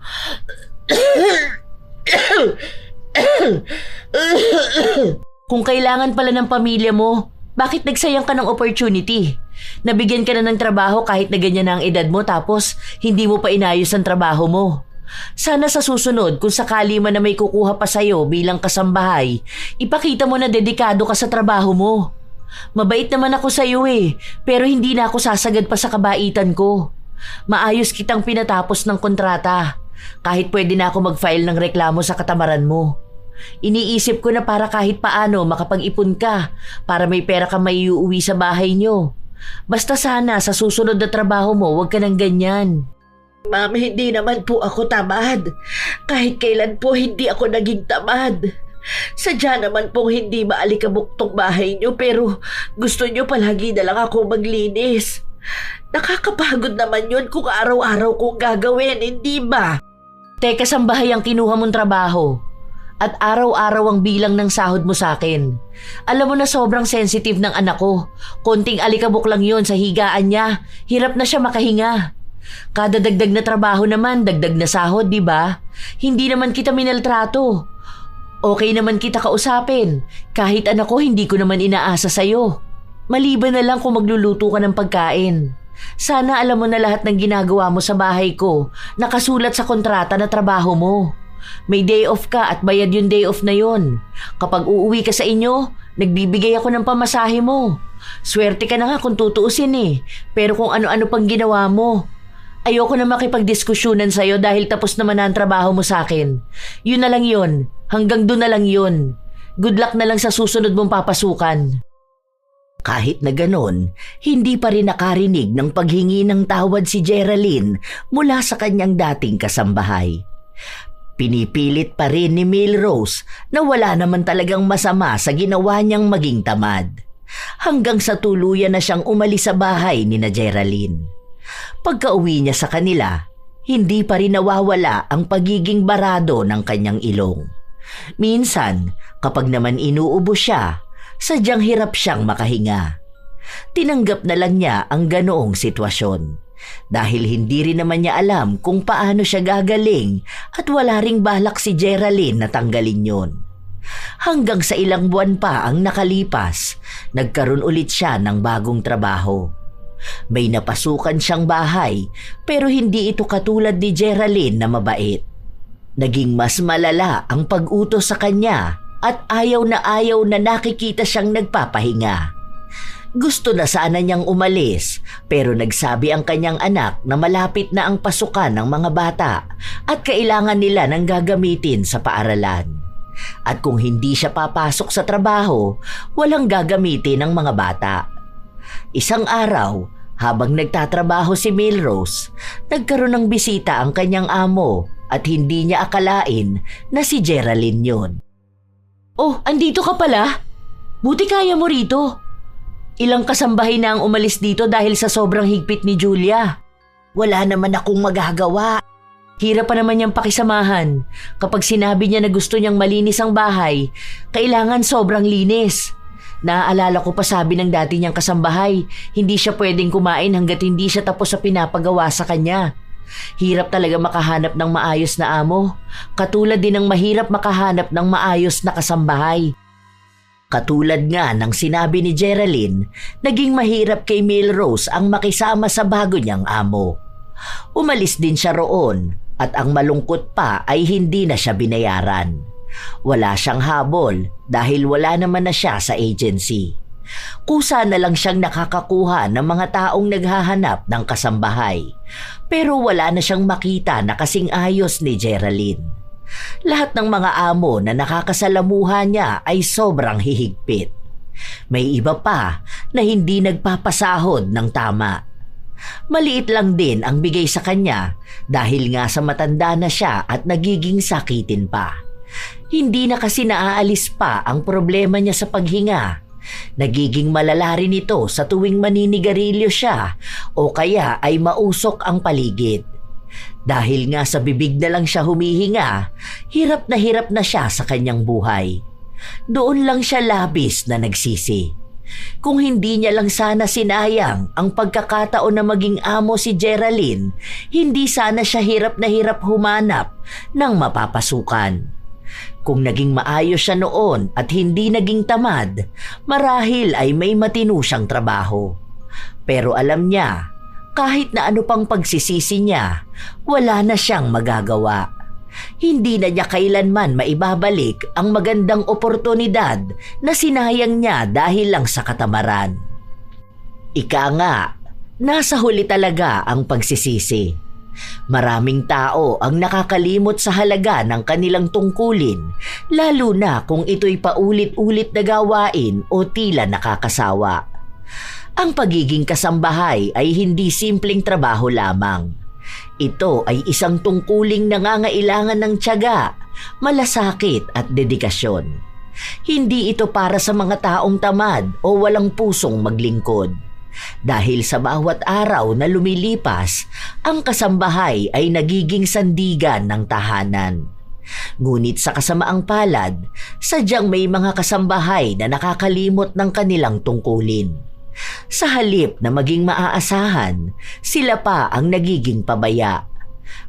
Kung kailangan pala ng pamilya mo, bakit nagsayang ka ng opportunity? Nabigyan ka na ng trabaho kahit na ganyan na ang edad mo tapos hindi mo pa inayos ang trabaho mo. Sana sa susunod kung sakali man na may kukuha pa sa'yo bilang kasambahay, ipakita mo na dedikado ka sa trabaho mo. Mabait naman ako sa'yo pero hindi na ako sasagad pa sa kabaitan ko. Maayos kitang pinatapos ng kontrata. Kahit pwede na ako mag-file ng reklamo sa katamaran mo. Iniisip ko na para kahit paano makapag-ipon ka para may pera kang maiuwi sa bahay nyo. Basta sana sa susunod na trabaho mo huwag ka ng ganyan. Ma'am, hindi naman po ako tamad. Kahit kailan po hindi ako naging tamad. Sadya naman pong hindi maalikabok tong bahay nyo pero gusto nyo palagi na lang ako maglinis. Nakakapagod naman yun kung araw-araw kong gagawin, hindi ba? Teka, sambahay ang kinuha mong trabaho. At araw-araw ang bilang ng sahod mo sa akin. Alam mo na sobrang sensitive ng anak ko. Konting alikabok lang yon sa higaan niya. Hirap na siya makahinga. Kada dagdag na trabaho naman, dagdag na sahod, di ba? Hindi naman kita minaltrato. Okay naman kita kausapin. Kahit anak ko, hindi ko naman inaasa sa'yo. Maliban na lang kung magluluto ka ng pagkain. Sana alam mo na lahat ng ginagawa mo sa bahay ko, nakasulat sa kontrata na trabaho mo. May day off ka at bayad yung day off na yon. Kapag uuwi ka sa inyo, nagbibigay ako ng pamasahe mo. Swerte ka na nga kung tutuusin pero kung ano-ano pang ginawa mo. Ayoko na makipagdiskusyonan sa'yo dahil tapos naman na ang trabaho mo sa akin. Yun na lang yun. Hanggang doon na lang yun. Good luck na lang sa susunod mong papasukan. Kahit na ganon, hindi pa rin nakarinig ng paghingi ng tawad si Geraldine mula sa kanyang dating kasambahay. Pinipilit pa rin ni Milrose na wala naman talagang masama sa ginawa niyang maging tamad. Hanggang sa tuluyan na siyang umalis sa bahay ni na Geraldine. Pagka-uwi niya sa kanila, hindi pa rin nawawala ang pagiging barado ng kanyang ilong. Minsan, kapag naman inuubo siya, sadyang hirap siyang makahinga. Tinanggap na lang niya ang ganoong sitwasyon dahil hindi rin naman niya alam kung paano siya gagaling at wala ring balak si Geraldine na tanggalin yon. Hanggang sa ilang buwan pa ang nakalipas, nagkaroon ulit siya ng bagong trabaho. May napasukan siyang bahay pero hindi ito katulad ni Geraldine na mabait. Naging mas malala ang pag-utos sa kanya at ayaw na nakikita siyang nagpapahinga. Gusto na sana niyang umalis pero nagsabi ang kanyang anak na malapit na ang pasukan ng mga bata at kailangan nila ng gagamitin sa paaralan. At kung hindi siya papasok sa trabaho, walang gagamitin ng mga bata. Isang araw, habang nagtatrabaho si Milrose, nagkaroon ng bisita ang kanyang amo at hindi niya akalain na si Geraldine yun. Oh, andito ka pala? Buti kaya mo rito. Ilang kasambahay na ang umalis dito dahil sa sobrang higpit ni Julia. Wala naman akong magagawa. Hirap pa naman niyang pakisamahan. Kapag sinabi niya na gusto niyang malinis ang bahay, kailangan sobrang linis. Naaalala ko pa sabi ng dati niyang kasambahay, hindi siya pwedeng kumain hanggat hindi siya tapos sa pinapagawa sa kanya. Hirap talaga makahanap ng maayos na amo. Katulad din ng mahirap makahanap ng maayos na kasambahay. Katulad nga ng sinabi ni Geraldine, naging mahirap kay Milrose ang makisama sa bago niyang amo. Umalis din siya roon at ang malungkot pa ay hindi na siya binayaran. Wala siyang habol dahil wala naman na siya sa agency. Kusa na lang siyang nakakakuha ng mga taong naghahanap ng kasambahay, pero wala na siyang makita na kasing ayos ni Geraldine. Lahat ng mga amo na nakakasalamuha niya ay sobrang hihigpit. May iba pa na hindi nagpapasahod ng tama. Maliit lang din ang bigay sa kanya dahil nga sa matanda na siya at nagiging sakitin pa. Hindi na kasi naaalis pa ang problema niya sa paghinga. Nagiging malala rin ito sa tuwing maninigarilyo siya o kaya ay mausok ang paligid. Dahil nga sa bibig na lang siya humihinga, hirap na siya sa kanyang buhay. Doon lang siya labis na nagsisi. Kung hindi niya lang sana sinayang ang pagkakataon na maging amo si Geraldine, hindi sana siya hirap na hirap humanap ng mapapasukan. Kung naging maayos siya noon at hindi naging tamad, marahil ay may matino siyang trabaho. Pero alam niya, kahit na ano pang pagsisisi niya, wala na siyang magagawa. Hindi na niya kailanman maibabalik ang magandang oportunidad na sinayang niya dahil lang sa katamaran. Ika nga, nasa huli talaga ang pagsisisi. Maraming tao ang nakakalimot sa halaga ng kanilang tungkulin, lalo na kung ito'y paulit-ulit na gawain o tila nakakasawa. Ang pagiging kasambahay ay hindi simpleng trabaho lamang. Ito ay isang tungkuling nangangailangan ng tiyaga, malasakit at dedikasyon. Hindi ito para sa mga taong tamad o walang pusong maglingkod. Dahil sa bawat araw na lumilipas, ang kasambahay ay nagiging sandigan ng tahanan. Ngunit sa kasamaang palad, sadyang may mga kasambahay na nakakalimot ng kanilang tungkulin. Sa halip na maging maaasahan, sila pa ang nagiging pabaya.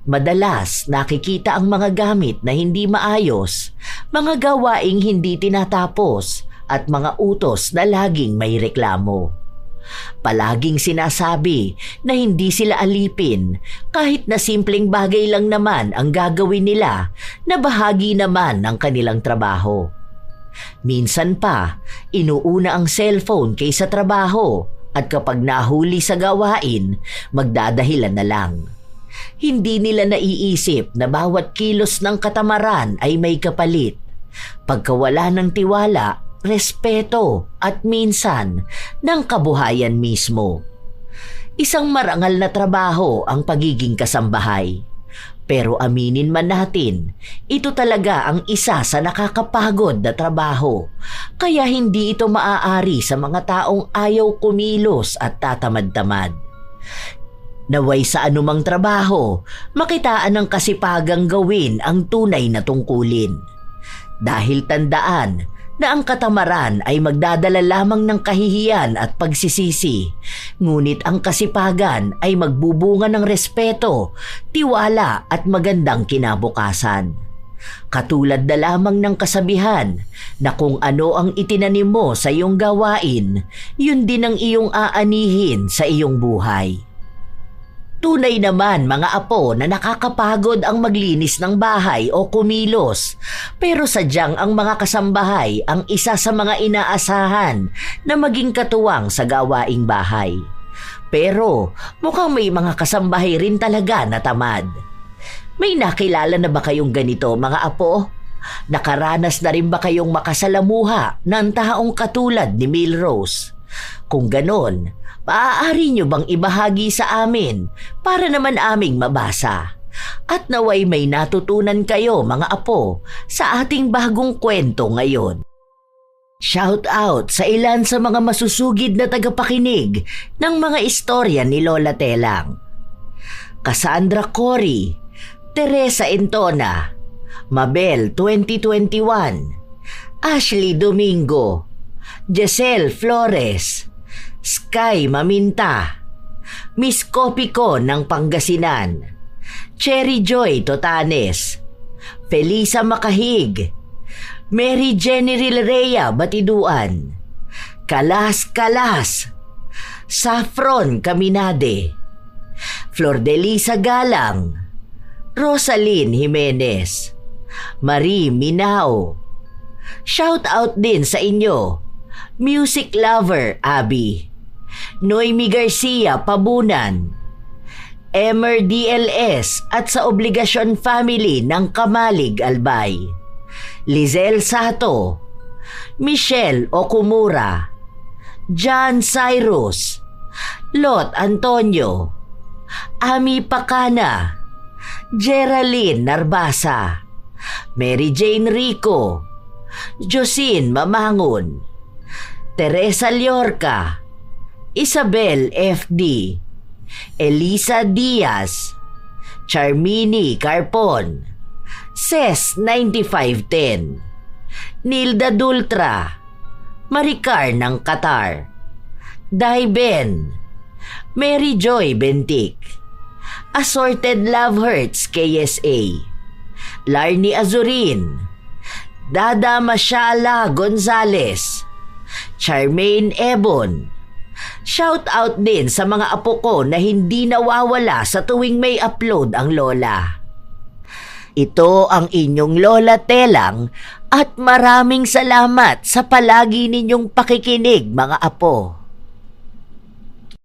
Madalas nakikita ang mga gamit na hindi maayos, mga gawaing hindi tinatapos at mga utos na laging may reklamo. Palaging sinasabi na hindi sila alipin kahit na simpleng bagay lang naman ang gagawin nila na bahagi naman ng kanilang trabaho. Minsan pa, inuuna ang cellphone kaysa trabaho at kapag nahuli sa gawain, magdadahilan na lang. Hindi nila naiisip na bawat kilos ng katamaran ay may kapalit. Pagkawala ng tiwala, respeto at minsan ng kabuhayan mismo. Isang marangal na trabaho ang pagiging kasambahay. Pero aminin man natin, ito talaga ang isa sa nakakapagod na trabaho. Kaya hindi ito maaari sa mga taong ayaw kumilos at tatamad-tamad. Naway sa anumang trabaho, makitaan ng kasipagang gawin ang tunay na tungkulin. Dahil tandaan na ang katamaran ay magdadala lamang ng kahihiyan at pagsisisi, ngunit ang kasipagan ay magbubunga ng respeto, tiwala at magandang kinabukasan. Katulad na lamang ng kasabihan na kung ano ang itinanim mo sa iyong gawain, yun din ang iyong aanihin sa iyong buhay. Tunay naman mga apo na nakakapagod ang maglinis ng bahay o kumilos, pero sadyang ang mga kasambahay ang isa sa mga inaasahan na maging katuwang sa gawaing bahay. Pero mukhang may mga kasambahay rin talaga na tamad. May nakilala na ba kayong ganito mga apo? Nakaranas na rin ba kayong makasalamuha ng taong katulad ni Milrose? Kung ganon, maaari nyo bang ibahagi sa amin para naman aming mabasa? At naway may natutunan kayo mga apo sa ating bagong kwento ngayon. Shout out sa ilan sa mga masusugid na tagapakinig ng mga istorya ni Lola Telang. Cassandra Cory, Teresa Entona, Mabel 2021, Ashley Domingo, Giselle Flores, Sky Maminta, Miss Copico ng Pangasinan, Cherry Joy Totanes, Felisa Makahig, Mary Jenny Rilrea Batiduan, Kalas Kalas, Saffron Caminade, Flor de Lisa Galang, Rosaline Jimenez, Marie Minao. Shout out din sa inyo, music lover Abby. Noemi Garcia Pabunan. Emer DLS at sa Obligasyon Family ng Kamalig Albay. Lizelle Sato. Michelle Okumura. John Cyrus. Lot Antonio. Ami Pacana. Geraldine Narbasa. Mary Jane Rico. Josine Mamangon. Teresa Llorca. Isabel FD. Elisa Diaz. Charmini Carpon. Ces 9510. Nilda Dultra. Maricar ng Qatar. Daiben. Mary Joy Bentic. Assorted Love Hurts KSA. Larny Azurin. Dada Mashala Gonzales. Charmaine Ebon. Shout out din sa mga apo ko na hindi nawawala sa tuwing may upload ang lola. Ito ang inyong Lola Telang at maraming salamat sa palagi ninyong pakikinig mga apo.